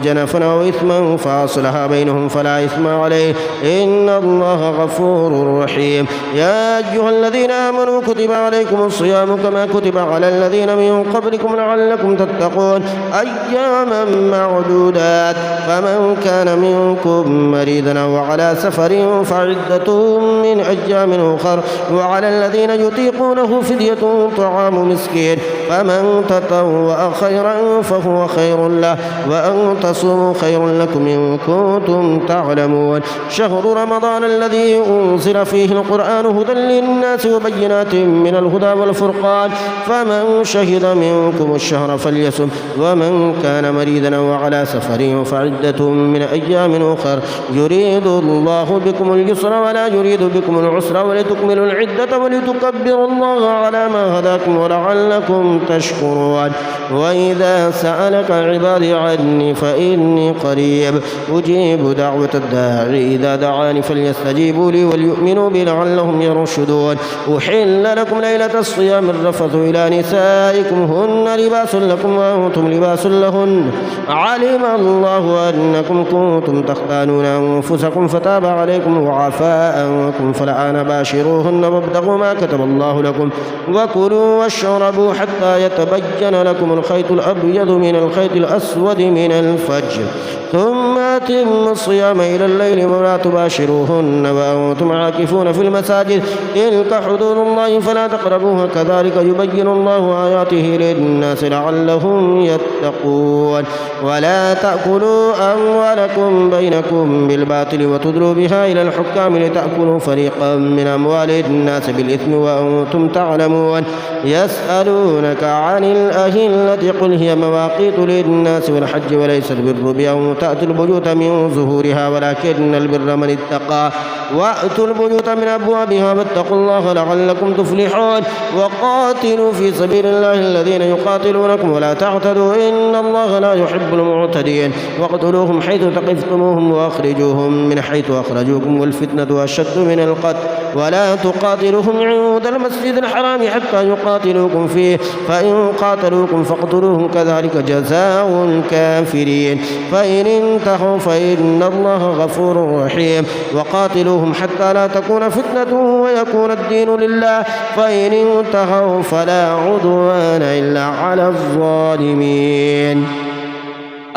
A: جنفا أو إثما فأصلح بينهم فلا إثم عليه إن الله غفور رحيم. يا أيها الذين آمنوا كتب عليكم الصيام كما كتب على الذين من قبلكم لعلكم تتقون أياما معدودات فمن كان منكم مريضا أو على سفر فعدة من أيام أخر وعلى الذين يطيقونه فدية طعام مسكين فمن تطوع خيرا فهو خير له وأن تصوموا خير لكم إن كنتم تعلمون. شهر رمضان الذي أنزل فيه القرآن هدى للناس وبينات من الهدى والفرقان فمن شهد منكم الشهر فليصم ومن كان مريضا أو على سفر فعدة من أيام أخر يريد الله بكم اليسر ولا يريد بكم العسر ولتكملوا العدة ولتكبروا الله على ما هداكم ولعلكم تشكرون. وإذا سألك عبادي عني فإني قريب أجيب دعوة الداعي إذا دعاني فليستجيبوا لي وليؤمنوا بي لعلهم يرشدون. أحل لكم ليلة الصيام الرفث إلى نسائكم هن لباس لكم وأنتم لباس لهن علم الله أنكم كنتم تختانون أنفسكم فتاب عليكم وعفى عنكم فالآن باشروهن وابتغوا ما كتب الله لكم وكلوا واشربوا حتى يتبين لكم الخيط الأبيض من الخيط الأسود من الفجر ثم أتموا الصيام إلى الليل ولا تباشروهن وأنتم عاكفون في المساجد تلك حدود الله فلا تقربوها كذلك يبين الله آياته للناس لعلهم يتقون. ولا تأكلوا أموالكم بينكم بالباطل وتدلوا بها إلى الحكام لتأكلوا فريقا من أموال الناس بالإثم وأنتم تعلمون. يسألونك عن الأهلة قل هي مواقيت للناس والحج وليس البر بأن تأتوا البيوت من ظهورها ولكن البر من اتقى وأتوا البيوت من أبوابها واتقوا الله لعلكم تفلحون. وقاتلوا في سبيل الله الذين يقاتلونكم ولا تعتدوا إن الله لا يحب المعتدين. واقتلوهم حيث ثقفتموهم وأخرجوهم من حيث أخرجوكم والفتنة أشد من القتل ولا تقاتلوهم عند المسجد الحرام حتى يقاتلوكم فيه فإن قاتلوكم فاقتلوهم كذلك جزاء الكافرين. فإن انتهوا فإن الله غفور رحيم. وقاتلوهم حتى لا تكون فتنة ويكون الدين لله فإن انتهوا فلا عدوان إلا على الظالمين.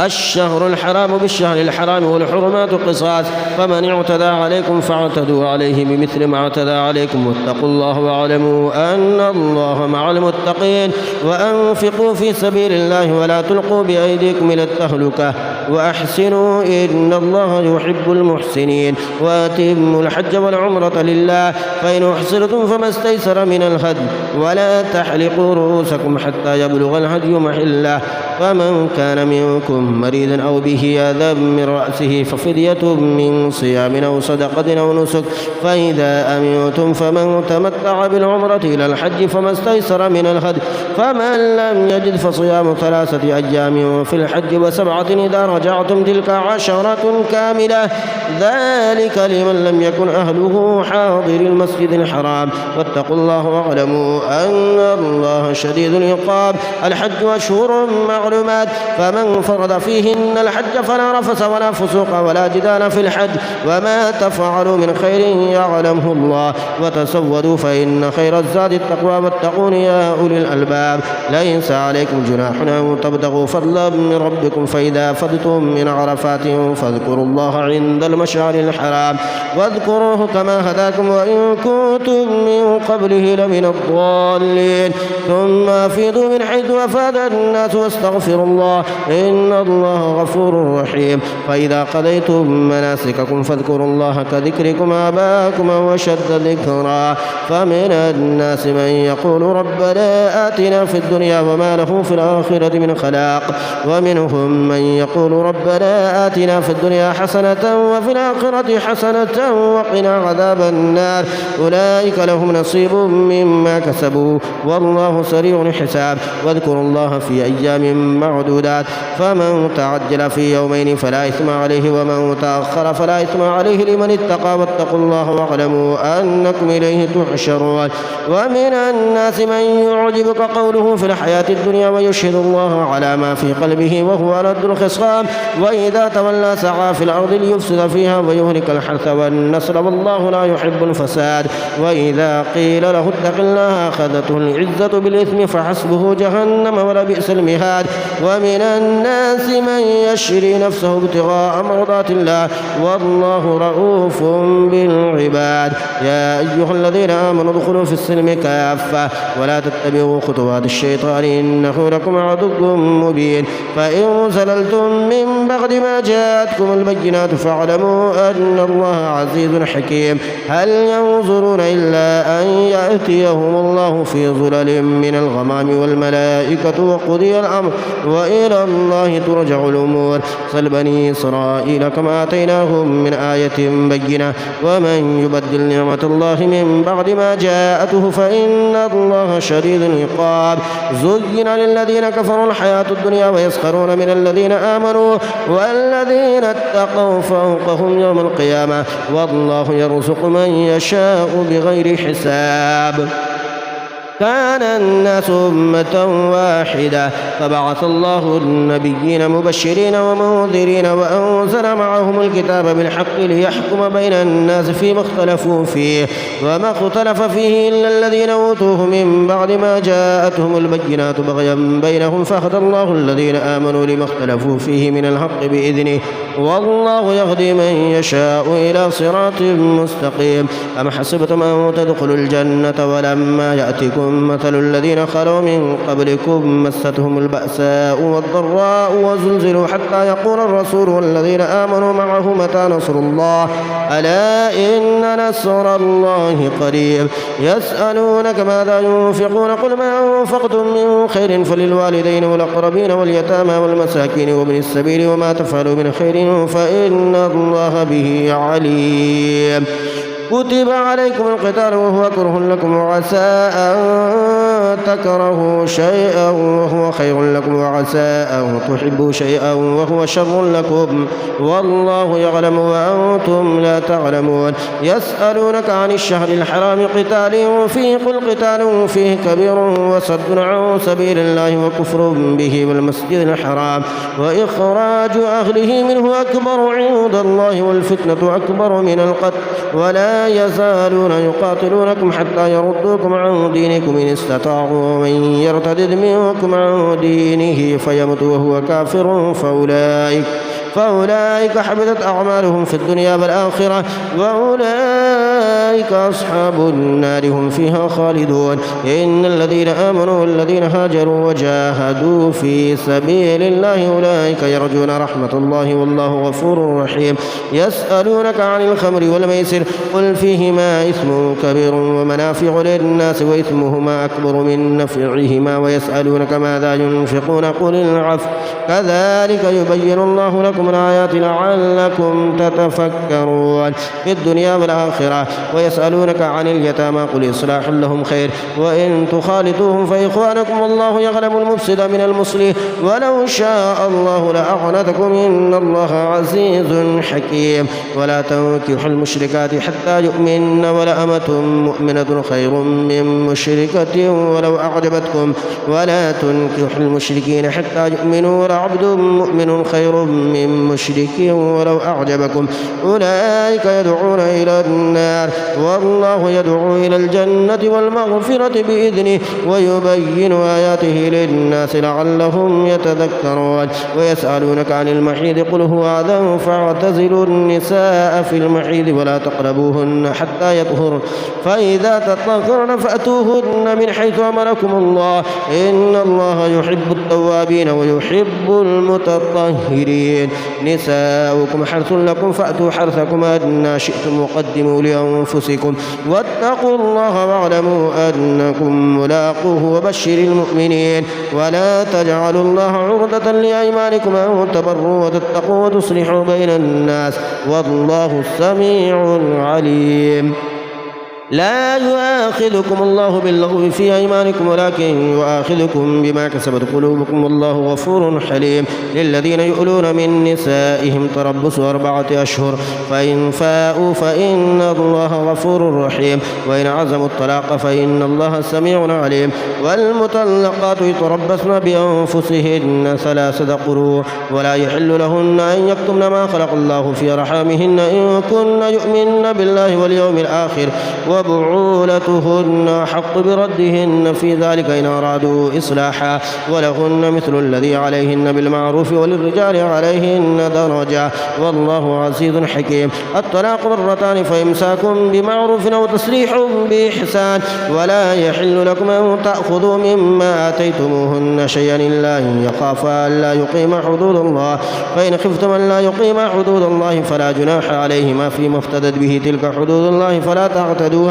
A: الشهر الحرام بالشهر الحرام والحرمات قصاص فمن اعتدى عليكم فاعتدوا عليه بمثل ما اعتدى عليكم واتقوا الله واعلموا أن الله مع المتقين. وأنفقوا في سبيل الله ولا تلقوا بأيديكم إلى التهلكة وأحسنوا إن الله يحب المحسنين. وأتموا الحج والعمرة لله فإن أحصرتم فما استيسر من الهدي ولا تحلقوا رؤوسكم حتى يبلغ الهدي محله فمن كان منكم مريضا أو به أذى من رأسه ففدية من صيام أو صدقة أو نسك فإذا أمنتم فمن تمتع بالعمرة إلى الحج فما استيسر من الهدي فمن لم يجد فصيام 3 أيام في الحج و7 إذا رجعتم تلك 10 كاملة ذلك لمن لم يكن أهله حاضر المسجد الحرام واتقوا الله واعلموا أن الله شديد العقاب. الحج أشهر معلومات فمن فرض فيهن الحج فلا رفث ولا فسوق ولا جدال في الحج وما تفعلوا من خير يعلمه الله وتزودوا فإن خير الزاد التقوى واتقون يا أولي الألباب. ليس عليكم جناح أن تبتغوا فضلا من ربكم فإذا فضتم من عرفات فاذكروا الله عند المشعر الحرام واذكروه كما هداكم وإن كنتم من قبله لمن الضالين ثم أفيضوا من حيث أفاد الناس واستغفروا الله إن الله غفور رحيم. فإذا قضيتم مناسككم فاذكروا الله كذكركم آباءكم وأشد ذكرا. فمن الناس من يقول ربنا آتنا في الدنيا وما له في الآخرة من خلاق ومنهم من يقول ربنا آتنا في الدنيا حسنة وفي الآخرة حسنة وقنا عذاب النار أولئك لهم نصيب مما كسبوا والله سريع الحساب. واذكروا الله في أيام معدودات فمن تعجل في يومين فلا إثم عليه ومن تأخر فلا إثم عليه لمن اتقى واتقوا الله واعلموا أنكم إليه تحشرون. ومن الناس من يعجبك قوله في الحياة الدنيا ويشهد الله على ما في قلبه وهو ألد الخصام وإذا تولى سعى في الأرض ليفسد فيها ويهلك الحرث والنسل والله لا يحب الفساد. وإذا قيل له اتق الله أخذته العزة بالإثم فحسبه جهنم ولبئس المهاد. ومن الناس من يشري نفسه ابتغاء مرضات الله والله رؤوف بالعباد. يا أيها الذين آمنوا ادخلوا في السلم كافة ولا تتبعوا خطوات الشيطان إنه لكم عدو مبين. فإن زللتم من بعد ما جاءتكم البينات فاعلموا أن الله عزيز حكيم. هل ينظرون إلا أن يأتيهم الله في ظلل من الغمام والملائكة وقضي الأمر وإلى الله ترجع الأمور. سل بني إسرائيل كما آتيناهم من آية بينة ومن يبدل نعمة الله من بعد ما جاءته فإن الله شديد العقاب. زين للذين كفروا الحياة الدنيا ويسخرون من الذين آمنوا والذين اتقوا فوقهم يوم القيامة والله يرزق من يشاء بغير حساب. كان الناس أمة واحدة فبعث الله النبيين مبشرين ومنذرين وأنزل معهم الكتاب بالحق ليحكم بين الناس فيما اختلفوا فيه وما اختلف فيه إلا الذين أوتوه من بعد ما جاءتهم البينات بغيا بينهم فهدى الله الذين آمنوا لما اختلفوا فيه من الحق بإذنه والله يهدي من يشاء إلى صراط مستقيم. أم حسبتم أن تدخلوا الجنة ولما يأتكم مثل الذين خلوا من قبلكم مستهم البأساء والضراء وزلزلوا حتى يقول الرسول والذين آمنوا معه متى نصر الله ألا إن نصر الله قريب. يسألونك ماذا ينفقون قل ما أنفقتم من خير فللوالدين والأقربين واليتامى والمساكين وابن السبيل وما تفعلوا من خير فإن الله به عليم. كتب عليكم القتال وهو كره لكم وعسى أن تكرهوا شيئا وهو خير لكم وعسى أن تحبوا شيئا وهو شر لكم والله يعلم وأنتم لا تعلمون. يسألونك عن الشهر الحرام قتال فيه قل قتال فيه كبير وصد عن سبيل الله وكفر به والمسجد الحرام وإخراج أهله منه أكبر عند الله والفتنة أكبر من القتل ولا يزالون يقاتلونكم حتى يردوكم عن دينكم إن استطاعوا ومن يرتد منكم عن دينه فيمت وهو كافر فأولئك حبطت أعمالهم في الدنيا والآخرة وأولئك أصحاب النار هم فيها خالدون. إن الذين آمنوا والذين هاجروا وجاهدوا في سبيل الله أولئك يرجون رحمة الله والله غفور رحيم. يسألونك عن الخمر والميسر قل فيهما إثم كبير ومنافع للناس وإثمهما أكبر من نفعهما ويسألونك ماذا ينفقون قل العفو كذلك يبين الله لكم لكم الآيات لعلكم تتفكرون في الدنيا والآخرة. ويسألونك عن اليتامى قل إصلاح لهم خير وإن تخالطوهم فإخوانكم والله يعلم المفسد من المصلح ولو شاء الله لأعنتكم إن الله عزيز حكيم. ولا تنكحوا المشركات حتى يؤمن ولأمة مؤمنة خير من مشركة ولو أعجبتكم ولا تنكحوا المشركين حتى يؤمنوا ولعبد مؤمن خير من مشرك ولو أعجبكم أولئك يدعون إلى النار والله يدعو إلى الجنة والمغفرة بإذنه ويبين آياته للناس لعلهم يتذكرون. ويسألونك عن المحيض قل هو أذى فاعتزلوا النساء في المحيض ولا تقربوهن حتى يطهرن فإذا تطهرن فأتوهن من حيث أمركم الله إن الله يحب التوابين ويحب المتطهرين. نساؤكم حرث لكم فأتوا حرثكم أنى شئتم وقدموا لأنفسكم واتقوا الله واعلموا أنكم ملاقوه وبشر المؤمنين. ولا تجعلوا الله عرضة لأيمانكم أن تبروا وتتقوا وتصلحوا بين الناس والله السميع العليم. لا يؤاخذكم الله باللغو في أيمانكم ولكن يؤاخذكم بما كسبت قلوبكم والله غفور حليم. للذين يؤلون من نسائهم تربص 4 أشهر فإن فاءوا فإن الله غفور رحيم وإن عزموا الطلاق فإن الله سميع عليم. والمطلقات يتربصن بأنفسهن 3 قروء ولا يحل لهن أن يكتمن ما خلق الله في أرحامهن إن كن يؤمن بالله واليوم الآخر وبعولتهن حق بردهن في ذلك إن أرادوا إصلاحا ولهن مثل الذي عليهن بالمعروف وللرجال عليهن درجة والله عزيز حكيم. الطلاق 2 فإمساك بمعروف أو تسريح بإحسان ولا يحل لكم أن تأخذوا مما آتيتموهن شيئا إلا أن يخافا ألا يقيما حدود الله فإن خفتم أن لا يقيما حدود الله فلا جناح عليهما فيما افتدت به تلك حدود الله فلا تعتدوها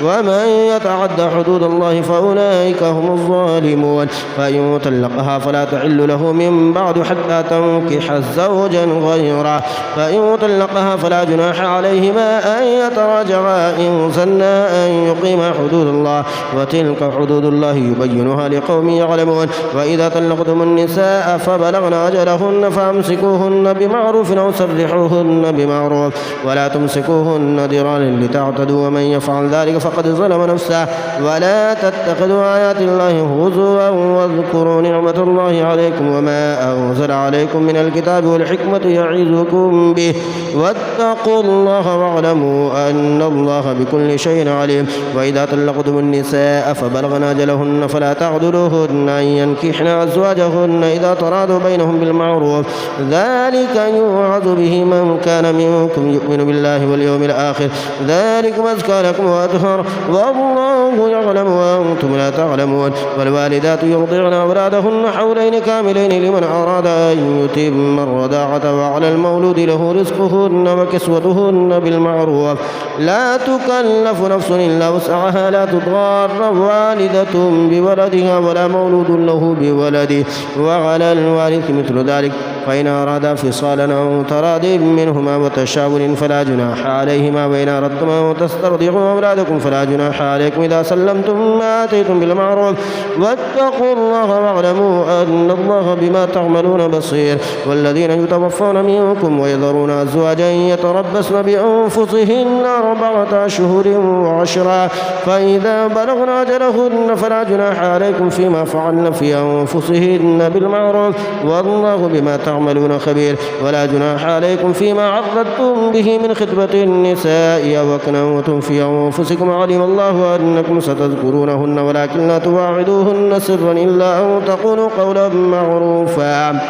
A: ومن يتعد حدود الله فأولئك هم الظالمون. فإن طلقها فلا تحل له من بعد حتى تنكح زوجا غيره فإن طلقها فلا جناح عليهما أن يتراجعا إن ظنا أن يقيما حدود الله وتلك حدود الله يبينها لقوم يعلمون. وإذا طلقتم النساء فبلغن أجلهن فأمسكوهن بمعروف أو سرحوهن بمعروف ولا تمسكوهن ضرارا لتعتدوا ومن يفعل ذلك فقد ظلم نفسه. ولا تتخذوا آيات الله هزوا واذكروا نعمة الله عليكم وما أنزل عليكم من الكتاب والحكمة يعظكم به واتقوا الله واعلموا أن الله بكل شيء عليم. وإذا طلقتم النساء فبلغن أجلهن فلا تعذروهن أن ينكحن أزواجهن إذا تراضوا بينهم بالمعروف ذلك يوعظ به من كان منكم يؤمن بالله واليوم الآخر ذلكم أزكى لكم وأطهر والله يعلم وأنتم لا تعلمون. والوالدات يرضعن أولادهن حولين كاملين لمن أراد أن يتم الرضاعة وعلى المولود له رزقهن وكسوتهن بالمعروف لا تكلف نفس إلا وسعها لا تضار والدة بولدها ولا مولود له بولده وعلى الوارث مثل ذلك فإن أرادا فصالا أو تراض منهما وتشاور فلا جناح عليهما. وإن أردتم أن تسترضعوا أولادكم فلا جناح عليكم إذا سلمتم ما آتيتم بالمعروف واتقوا الله واعلموا أن الله بما تعملون بصير. والذين يتوفون منكم ويذرون أزواجا يتربصن بأنفسهن 4 أشهر و10 فإذا بلغن أجلهن فلا جناح عليكم فيما فعلن في أنفسهن بالمعروف والله بما تعملون خبير. ولا جناح عليكم فيما عرضتم به من خطبة النساء أو أكننتم في أنفسكم علم الله أنكم ستذكرونهن ولكن لا تواعدوهن سرا إلا أن تقولوا قولا معروفا.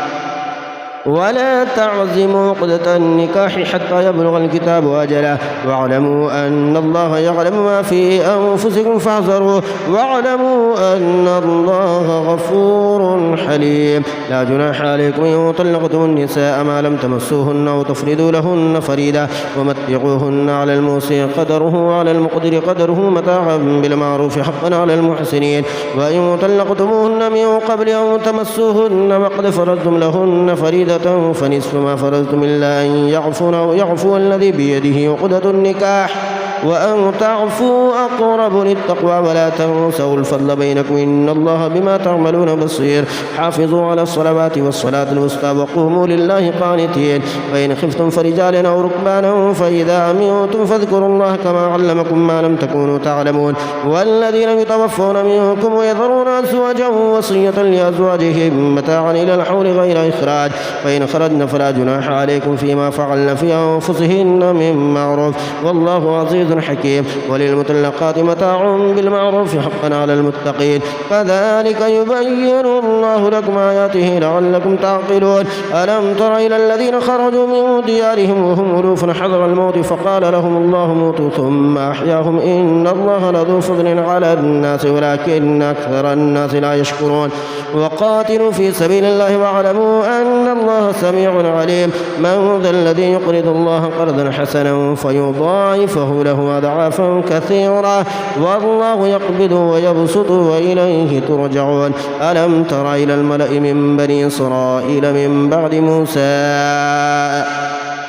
A: ولا تعزموا عقدة النكاح حتى يبلغ الكتاب أجله واعلموا أن الله يعلم ما في أنفسكم فاحذروه واعلموا أن الله غفور حليم. لا جناح عليكم إن طلقتم النساء ما لم تمسوهن أو تفردوا لهن فريدا ومتعوهن على الموسع قدره وعلى المقدر قدره متاعا بالمعروف حقا على المحسنين. وإن طلقتموهن من قبل أن تمسوهن وقد فرضتم لهن فريدا عقدة فنصف ما فرضتم إلا أن يعفون أو يعفو الذي بيده عقدة النكاح وأن تعفوا أقرب للتقوى ولا تنسوا الفضل بينكم إن الله بما تعملون بصير حافظوا على الصلوات والصلاة الوسطى وقوموا لله قانتين وإن خفتم فرجالا أو ركبانا فإذا أمنتم فاذكروا الله كما علمكم ما لم تكونوا تعلمون والذين يتوفون منكم ويذرون أزواجا وصية لأزواجهم متاعا إلى الحول غير إخراج فإن خرجن فلا جناح عليكم فيما فعلن في أنفسهن من معروف والله عزيز حكيم وللمطلقات متاع بالمعروف حقا على المتقين كذلك يبين الله لكم آياته لعلكم تعقلون ألم تر إلى الذين خرجوا من ديارهم وهم ألوف حذر الموت فقال لهم الله موتوا ثم أحياهم إن الله لذو فضل على الناس ولكن أكثر الناس لا يشكرون وقاتلوا في سبيل الله واعلموا أن الله سميع عليم من ذا الذي يقرض الله قرضا حسنا فيضاعفه له أضعافا كثيرا والله يقبض ويبسط وإليه ترجعون ألم تر إلى الملأ من بني إسرائيل من بعد موسى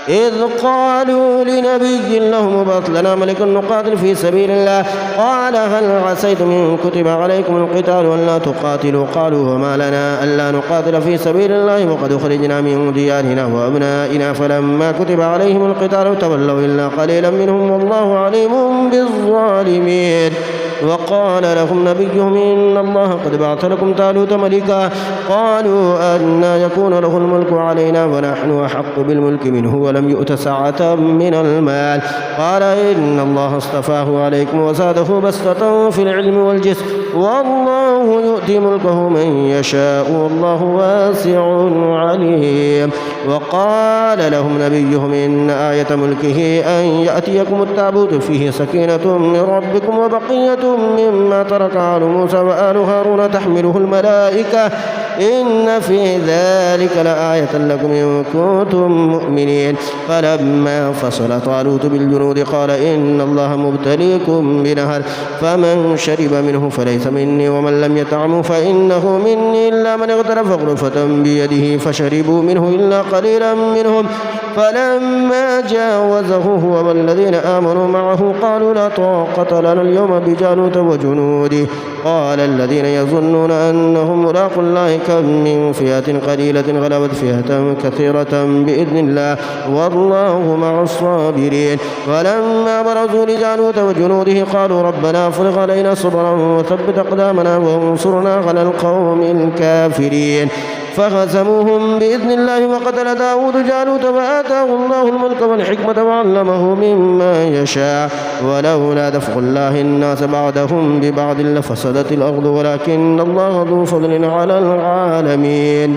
A: إذ قالوا لنبي لهم ابعث لنا ملكا نقاتل في سبيل الله قال هل عسيتم إن كتب عليكم القتال ولا تقاتلوا قالوا وما لنا ألا نقاتل في سبيل الله وقد خرجنا من ديارنا وأبنائنا فلما كتب عليهم القتال تولوا إلا قليلا منهم والله عليم بالظالمين وقال لهم نبيهم إن الله قد بعث لكم طالوت ملكا قالوا أنى يكون له الملك علينا ونحن أحق بالملك منه ولم يؤت سعة من المال قال إن الله اصطفاه عليكم وزاده بسطة في العلم والجسم والله يؤتي ملكه من يشاء والله واسع عليم وقال لهم نبيهم إن آية ملكه أن يأتيكم التابوت فيه سكينة من ربكم وبقية مما ترك آل موسى وآل هارون تحمله الملائكة إن في ذلك لآية لكم إن كنتم مؤمنين فلما فصل طالوت بالجنود قال إن الله مبتليكم بنهر فمن شرب منه فليس مني ومن لم يطعمه فإنه مني إلا من اغترف غرفة بيده فشربوا منه إلا قليلا منهم فلما جاوزه هو والذين آمنوا معه قالوا لا طاقة لنا اليوم بجالوت وجنوده قال الذين يظنون أنهم ملاقوا الله كم من فئة قليلة غلبت فئة كثيرة بإذن الله والله مع الصابرين ولما برزوا لجالوت وجنوده قالوا ربنا افرغ علينا صبرا وثبت أقدامنا وانصرنا على القوم الكافرين فهزموهم بإذن الله وقتل داود جالوت وآتاه الله الملك والحكمة وعلمه مما يشاء ولولا دفع الله الناس بعدهم ببعض لفسدت الأرض ولكن الله ذو فضل على العالمين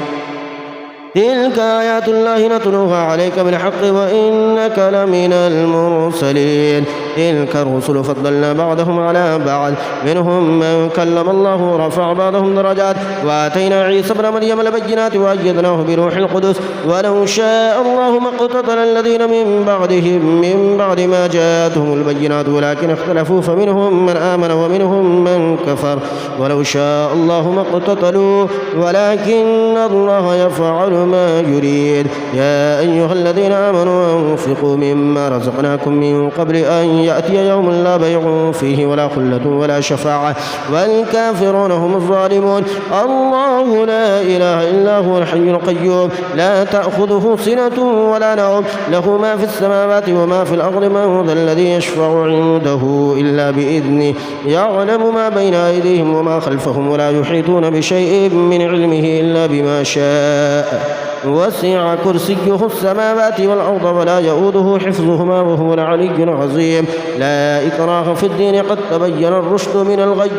A: تلك آيات الله نتلوها عليك بالحق وإنك لمن المرسلين تلك الرسل فضلنا بعضهم على بعض منهم من كلم الله ورفع بعضهم درجات وآتينا عيسى ابن مريم البينات وأيدناه بروح القدس ولو شاء الله ما اقتتل الذين من بعدهم من بعد ما جاءتهم البينات ولكن اختلفوا فمنهم من آمن ومنهم من كفر ولو شاء الله ما اقتتلوا ولكن الله يفعل ما يريد يا أيها الذين آمنوا أنفقوا مما رزقناكم من قبل أن يأتي يوم لا بيع فيه ولا خلة ولا شفاعة والكافرون هم الظالمون الله لا إله إلا هو الحي القيوم لا تأخذه سنة ولا نوم له ما في السماوات وما في الأرض من ذا الذي يشفع عنده إلا بإذنه يعلم ما بين أيديهم وما خلفهم ولا يحيطون بشيء من علمه إلا بما شاء وسع كرسيه السماوات والأرض ولا يؤوده حفظهما وهو العلي العظيم لا إكراه في الدين قد تبين الرشد من الغي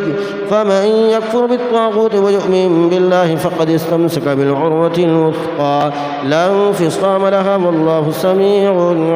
A: فمن يكفر بالطاغوت ويؤمن بالله فقد استمسك بالعروة الوثقى لا انفصام لها والله سميع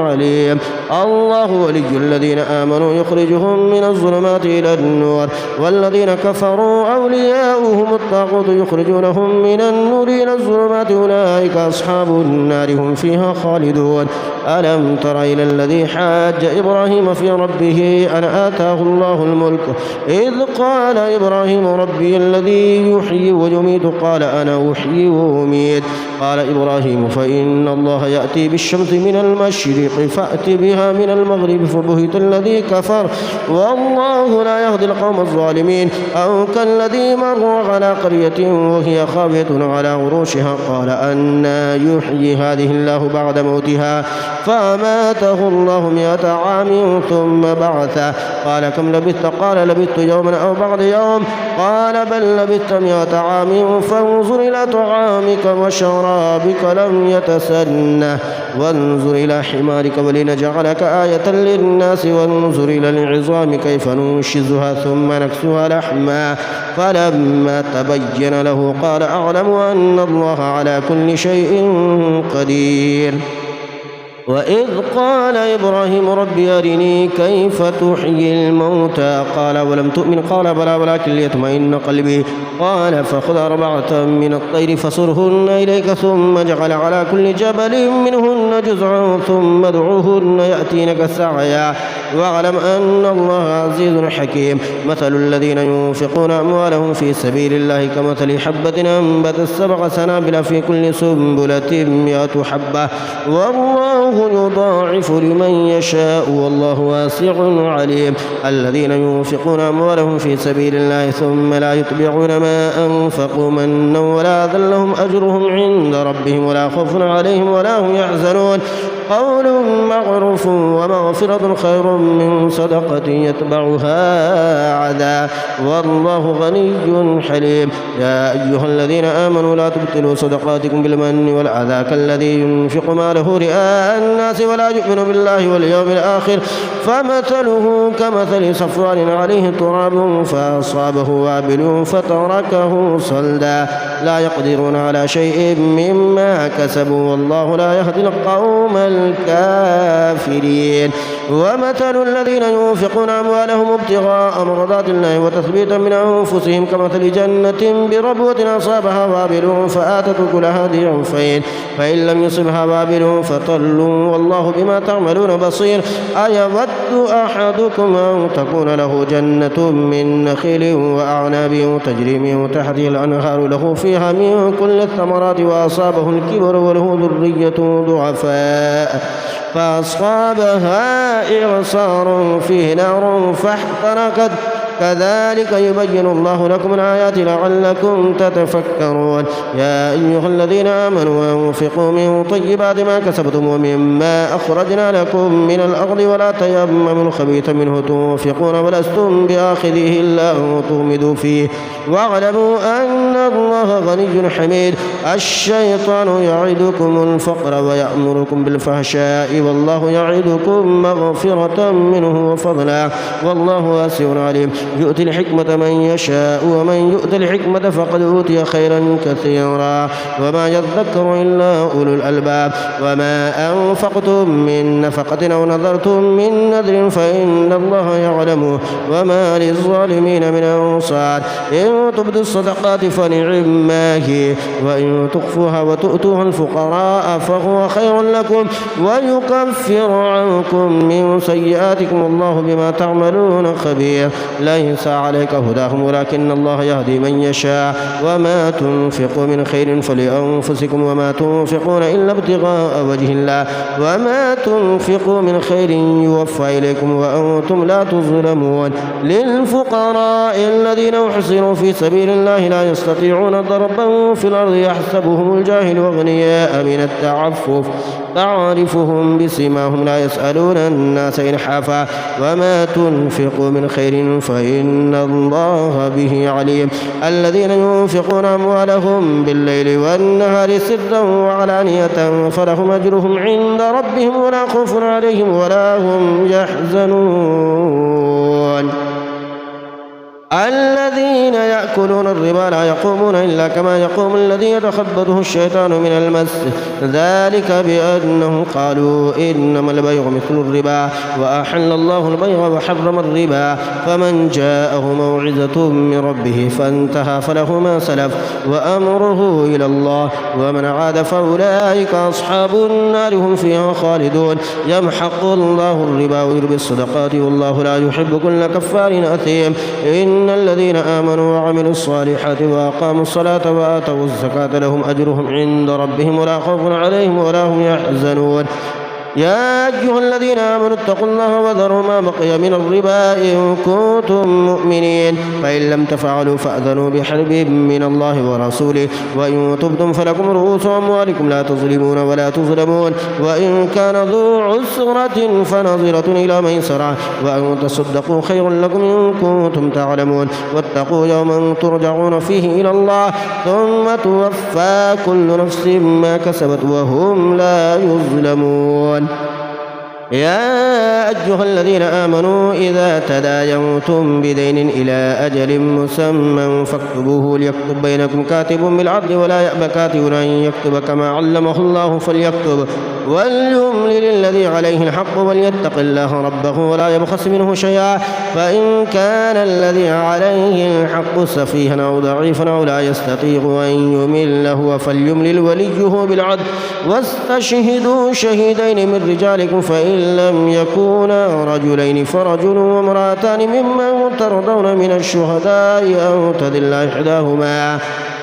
A: عليم الله ولي الذين آمنوا يخرجهم من الظلمات إلى النور والذين كفروا أولياؤهم الطاغوت يخرجونهم من النور إلى الظلمات أولئك أولئك أصحاب النار هم فيها خالدون. ألم تر إلى الذي حاج إبراهيم في ربه أن آتاه الله الملك إذ قال إبراهيم ربي الذي يحيي ويميت قال أنا أحيي وأميت قال إبراهيم فإن الله يأتي بالشمس من المشرق فأت بها من المغرب فبهت الذي كفر والله لا يهدي القوم الظالمين. أو كالذي مر على قرية وهي خاوية على عروشها قال أنى يحيي هذه الله بعد موتها فأماته الله 100 عام ثم بعثه قال كم لبثت قال لبثت يوما أو بعض يوم قال بل لبثت 100 عام فانظر إلى طعامك وشرابك لم يتسنه وانظر إلى حمارك ولنجعلك آية للناس وانظر إلى العظام كيف ننشزها ثم نكسوها لحما فلما تبين له قال أعلم أن الله على كل شيء قدير. وإذ قال إبراهيم رب أرني كيف تحيي الموتى قال ولم تؤمن قال بلى ولكن ليطمئن قلبي قال فخذ 4 من الطير فصرهن إليك ثم اجعل على كل جبل منهن جزعا ثم ادعوهن يأتينك سعيا واعلم أن الله عزيز حكيم. مثل الذين ينفقون أموالهم في سبيل الله كمثل حبة أنبتت 7 سنابل في كل سنبلة 100 حبة والله يضاعف لمن يشاء والله واسع عليم. الذين ينفقون أموالهم في سبيل الله ثم لا يتبعون ما أنفقوا منا ولا أذى لهم أجرهم عند ربهم ولا خوف عليهم ولا هم يحزنون قول معروف ومغفرة خير من صدقة يتبعها عذاب والله غني حليم. يا أيها الذين آمنوا لا تبطلوا صدقاتكم بالمن والأذى كالذي ينفق ماله رئاء الناس ولا يؤمن بالله واليوم الآخر فمثله كمثل صفوان عليه تراب فأصابه وابل فتركه صلدا لا يقدرون على شيء مما كسبوا والله لا يهدي القوم الكافرين. ومثل الذين ينفقون أموالهم ابتغاء مرضات الله وتثبيتا من أنفسهم كمثل جنة بربوة أصابها وابل فآتت أكلها ضعفين فإن لم يصبها وابل فطل والله بما تعملون بصير. أيود أحدكم أن تكون له جنة من نخيل وأعناب تجري من تحته الأنهار له فيها من كل الثمرات وأصابه الكبر وله ذرية ضعفاء فأصابها إعصار فيه نار فاحترقت كذلك يبين الله لكم الآيات لعلكم تتفكرون. يا أيها الذين آمنوا أنفقوا من طيبات ما كسبتم ومما أخرجنا لكم من الأرض ولا تيمموا الخبيث منه تنفقون ولستم بآخذه إلا أن تغمضوا فيه واعلموا أن الله غني حميد. الشيطان يعدكم الفقر ويأمركم بالفحشاء والله يعدكم مغفرة منه وفضلا والله واسع عليم. يؤتي الحكمة من يشاء ومن يؤت الحكمة فقد أوتي خيرا كثيرا وما يذكر إلا أولو الألباب. وما أنفقتم من نفقة أو نذرتم من نذر فإن الله يعلمه وما للظالمين من أنصار. إن تبدوا الصدقات فنعما هي وإن تخفوها وتؤتوها الفقراء فهو خير لكم ويكفر عنكم من سيئاتكم والله بما تعملون خبير. ليس عليك هداهم ولكن الله يهدي من يشاء وما تنفقوا من خير فلأنفسكم وما تنفقون إلا ابتغاء وجه الله وما تنفقوا من خير يوفى إليكم وأنتم لا تظلمون. للفقراء الذين أحصروا في سبيل الله لا يستطيعون ضربا في الأرض يحسبهم الجاهل أغنياء من التعفف تعرفهم بسيماهم لا يسألون الناس إلحافا وما تنفقوا من خير فإن الله به عليم. الذين ينفقون أموالهم بالليل والنهار سرا وعلانية فلهم أجرهم عند ربهم ولا خوف عليهم ولا هم يحزنون. الذين يأكلون الربا لا يقومون إلا كما يقوم الذي يتخبطه الشيطان من المس ذلك بأنهم قالوا إنما البيع مثل الربا وأحل الله البيع وحرم الربا فمن جاءه موعظة من ربه فانتهى فله ما سلف وأمره إلى الله ومن عاد فأولئك أصحاب النار هم فيها خالدون يمحق الله الربا ويربي الصدقات والله لا يحب كل كفار أثيم إن الذين آمنوا وعملوا الصالحات وأقاموا الصلاة وآتوا الزكاة لهم أجرهم عند ربهم ولا خوف عليهم ولا هم يحزنون يا أيها الذين آمنوا اتقوا الله وذروا ما بقي من الربا إن كنتم مؤمنين فإن لم تفعلوا فأذنوا بحرب من الله ورسوله وإن تبتم فلكم رؤوس أموالكم لا تظلمون ولا تظلمون وإن كان ذو عسرة فنظرة إلى ميسرة وأن تصدقوا خير لكم إن كنتم تعلمون واتقوا يوما ترجعون فيه إلى الله ثم توفى كل نفس ما كسبت وهم لا يظلمون يا أيها الذين آمنوا إذا تداينتم بدين إلى أجل مسمى فاكتبوه ليكتب بينكم كاتب بالعدل ولا يأبى كاتب أن يكتب كما علمه الله فليكتب وليملل الذي عليه الحق وليتق الله ربه ولا يبخس منه شيئا فإن كان الذي عليه الحق سفيها أو ضعيفا أو لا يستطيع أن يمل هو فليملل وليه بالعدل واستشهدوا شهيدين من رجالكم فإن لم يكونا رجلين فرجل وامرأتان ممن ترضون من الشهداء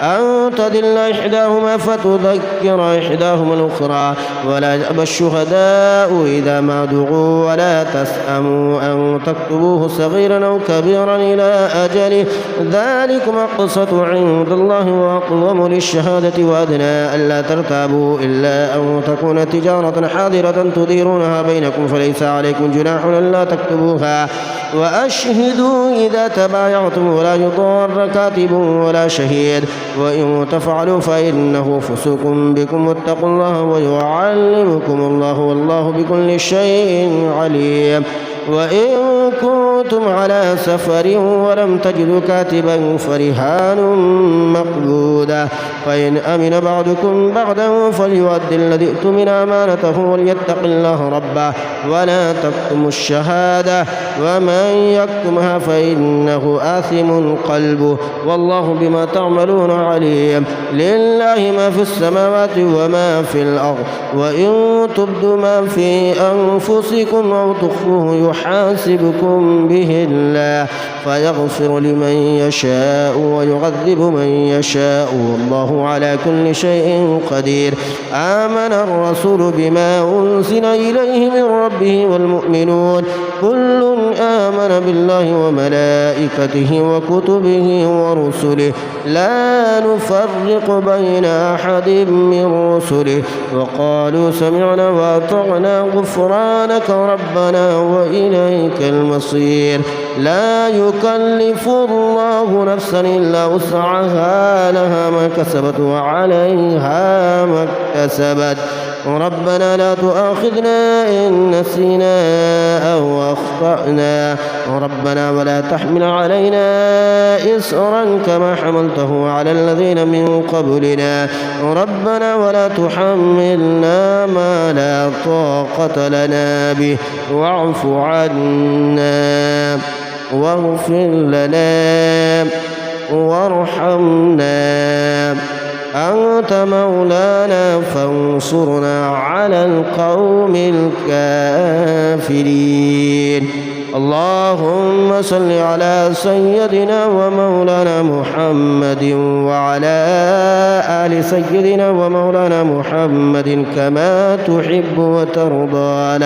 A: أن تدل إحداهما فتذكر إحداهما الأخرى ولا يأبى الشهداء إذا ما دعوا ولا تسأموا أن تكتبوه صغيرا أو كبيرا إلى أجله ذلكم أقسط عند الله وأقوم للشهادة وأدنى ألا ترتابوا إلا أن تكون تجارة حاضرة تديرونها بينكم فليس عليكم جناح ألا تكتبوها وأشهدوا إذا تبايعتم ولا يضار كاتب ولا شهيد وإن تفعلوا فإنه فسوق بكم واتقوا الله ويعلمكم الله والله بكل شيء عليم وإن كنتم على سفر ولم تجدوا كاتبا فرهان مقبودا فإن أمن بعضكم بعدا فليؤدي الذي اؤتمن أمانته وليتق الله ربه ولا تكتموا الشهادة ومن يكتمها فإنه آثم قلبه والله بما تعملون عليم لله ما في السماوات وما في الأرض وإن تبدوا ما في أنفسكم أو تخفوه يحاسبكم به الله فيغفر لمن يشاء ويعذب من يشاء والله على كل شيء قدير آمن الرسول بما أنزل إليه من ربه والمؤمنون كل آمن بالله وملائكته وكتبه ورسله لا نفرق بين أحد من رسله وقالوا سمعنا وأطعنا غفرانك ربنا وإليك المصير لا يكلف الله نفسا إلا وسعها لها ما كسبت وعليها ما اكتسبت ربنا لا تؤاخذنا إن نسينا أو أخطأنا ربنا ولا تحمل علينا إصرا كما حملته على الذين من قبلنا ربنا ولا تحملنا ما لا طاقة لنا به واعف عنا واغفر لنا وارحمنا أنت مولانا فانصرنا على القوم الكافرين اللهم صل على سيدنا ومولانا محمد وعلى آل سيدنا ومولانا محمد كما تحب وترضى